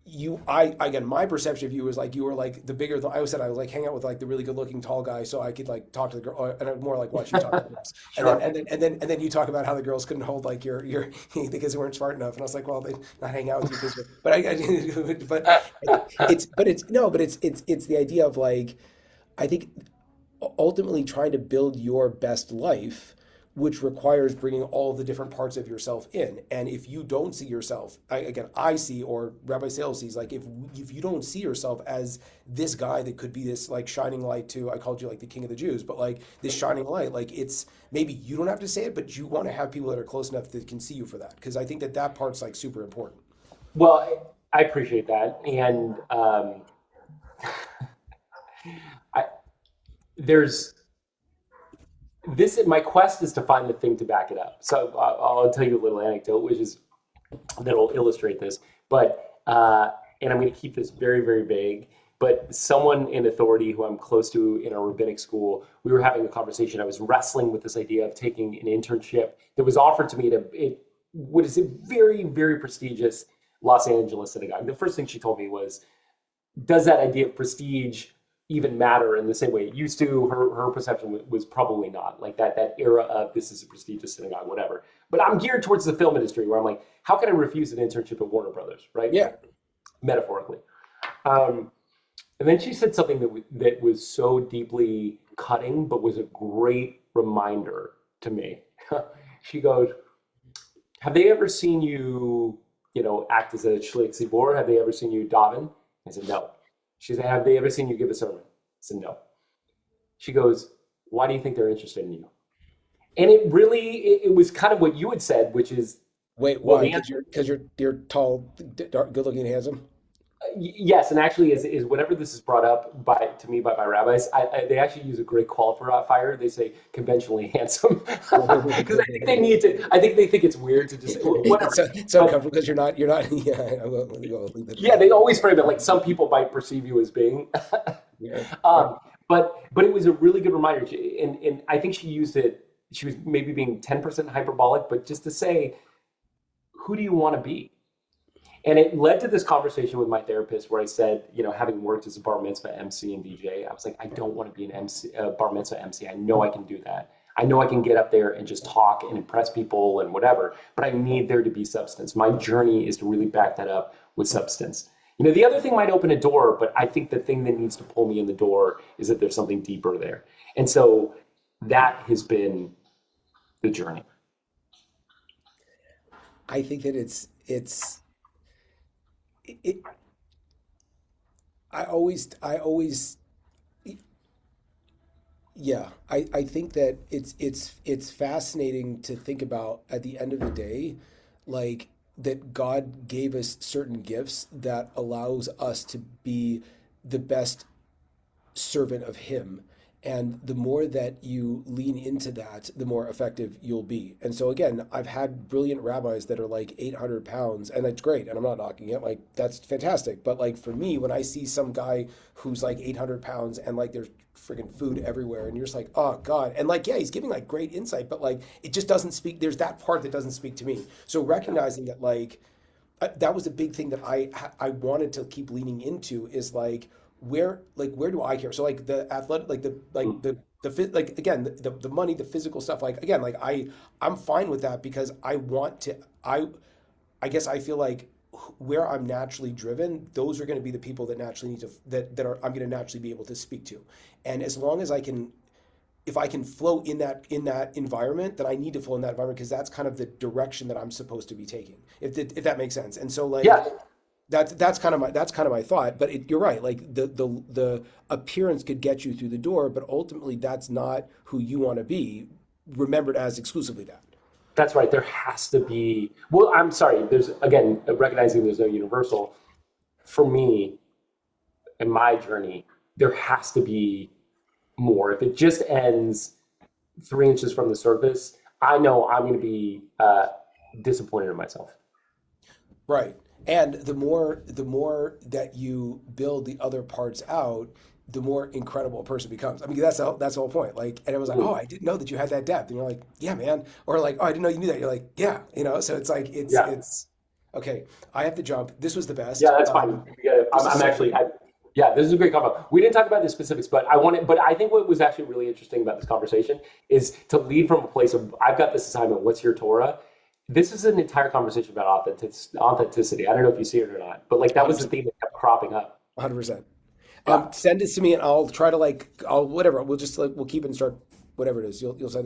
[SPEAKER 1] you I again my perception of you was like you were like the bigger I always said I was like hang out with like the really good looking tall guy so I could like talk to the girl and I more like watch you talk to the girls
[SPEAKER 2] Sure.
[SPEAKER 1] and then you talk about how the girls couldn't hold like your because they weren't smart enough and I was like well they not hang out with you because but but it's no but it's the idea of like I think ultimately trying to build your best life, which requires bringing all the different parts of yourself in. And if you don't see yourself, again, I see, or Rabbi Sales sees, like if you don't see yourself as this guy that could be this like shining light to, I called you like the king of the Jews, but like this shining light, like it's maybe you don't have to say it, but you want to have people that are close enough that can see you for that. Because I think that that part's like super important.
[SPEAKER 2] Well, I appreciate that, and I there's this. My quest is to find the thing to back it up. So I'll tell you a little anecdote, which is that'll illustrate this. But and I'm going to keep this very, very vague. But someone in authority who I'm close to in our rabbinic school, we were having a conversation. I was wrestling with this idea of taking an internship that was offered to me at what is a very, very prestigious Los Angeles synagogue. The first thing she told me was, "Does that idea of prestige even matter in the same way it used to?" Her perception was probably not like that era of this is a prestigious synagogue, whatever. But I'm geared towards the film industry where I'm like, how can I refuse an internship at Warner Brothers, right?
[SPEAKER 1] Yeah.
[SPEAKER 2] Metaphorically. Um, and then she said something that was so deeply cutting, but was a great reminder to me. She goes, "Have they ever seen you, act as a shliach tzibor? Have they ever seen you daven?" I said, "No." She said, "Have they ever seen you give a sermon?" I said, "No." She goes, "Why do you think they're interested in you?" And it was kind of what you had said, which is,
[SPEAKER 1] Wait,
[SPEAKER 2] well,
[SPEAKER 1] why?
[SPEAKER 2] the
[SPEAKER 1] Because
[SPEAKER 2] answer.
[SPEAKER 1] you're tall, dark, good looking, and handsome.
[SPEAKER 2] Yes, and actually, is whenever this is brought up to me by my rabbis, they actually use a great qualifier. They say conventionally handsome because I think they need to. I think they think it's weird to just say
[SPEAKER 1] It's
[SPEAKER 2] whatever.
[SPEAKER 1] so
[SPEAKER 2] But
[SPEAKER 1] uncomfortable because you're not. Yeah, I'll leave it at
[SPEAKER 2] yeah,
[SPEAKER 1] that.
[SPEAKER 2] they always frame it like some people might perceive you as being.
[SPEAKER 1] Yeah, yeah.
[SPEAKER 2] But it was a really good reminder, and I think she used it. She was maybe being 10% hyperbolic, but just to say, who do you want to be? And it led to this conversation with my therapist where I said, having worked as a bar mitzvah MC and DJ, I was like, I don't want to be an MC, bar mitzvah MC. I know I can do that. I know I can get up there and just talk and impress people and whatever, but I need there to be substance. My journey is to really back that up with substance. The other thing might open a door, but I think the thing that needs to pull me in the door is that there's something deeper there. And so that has been the journey.
[SPEAKER 1] I think that it. I always yeah. I think that it's fascinating to think about at the end of the day, like that God gave us certain gifts that allows us to be the best servant of him. And the more that you lean into that, the more effective you'll be. And so, again, I've had brilliant rabbis that are like 800 pounds, and that's great. And I'm not knocking it. Like, that's fantastic. But, like, for me, when I see some guy who's like 800 pounds and like there's freaking food everywhere, and you're just like, oh, God. And, like, yeah, he's giving like great insight, but like, it just doesn't speak. There's that part that doesn't speak to me. So,
[SPEAKER 2] Yeah.
[SPEAKER 1] recognizing that, like, that was a big thing that I wanted to keep leaning into is where do I care? So like the athletic
[SPEAKER 2] Mm.
[SPEAKER 1] the fit like again the money the physical stuff like again like I'm fine with that because I want to I guess I feel like where I'm naturally driven those are going to be the people that naturally need to that are I'm going to naturally be able to speak to, and as long as I can if I can flow in that environment, then I need to flow in that environment because that's kind of the direction that I'm supposed to be taking. If that makes sense. And so like
[SPEAKER 2] Yeah.
[SPEAKER 1] that's kind of my thought. But you're right. Like the appearance could get you through the door, but ultimately that's not who you want to be remembered as exclusively that.
[SPEAKER 2] That's right. There has to be. Well, I'm sorry. There's again recognizing there's no universal. For me, in my journey, there has to be more. If it just ends 3 inches from the surface, I know I'm going to be disappointed in myself.
[SPEAKER 1] Right. And the more that you build the other parts out, the more incredible a person becomes. I mean, that's the whole point. Like, and it was like, oh,
[SPEAKER 2] Mm.
[SPEAKER 1] I didn't know that you had that depth, and you're like, yeah, man. Or like, oh, I didn't know you knew that. You're like, yeah, So it's like
[SPEAKER 2] Yeah,
[SPEAKER 1] it's okay. I have to jump. This was the
[SPEAKER 2] yeah,
[SPEAKER 1] best.
[SPEAKER 2] that's fine.
[SPEAKER 1] This is
[SPEAKER 2] I'm
[SPEAKER 1] so
[SPEAKER 2] actually,
[SPEAKER 1] great.
[SPEAKER 2] yeah, this is a great combo. We didn't talk about the specifics, but I wanted, but I think what was actually really interesting about this conversation is to lead from a place of, I've got this assignment. What's your Torah? This is an entire conversation about authenticity. I don't know if you see it or not, but like that was the
[SPEAKER 1] 100%.
[SPEAKER 2] theme that kept cropping up.
[SPEAKER 1] 100%.
[SPEAKER 2] Yeah.
[SPEAKER 1] Send it to me, and I'll try to like, I'll whatever. We'll just like we'll keep it and start whatever it is. You'll send.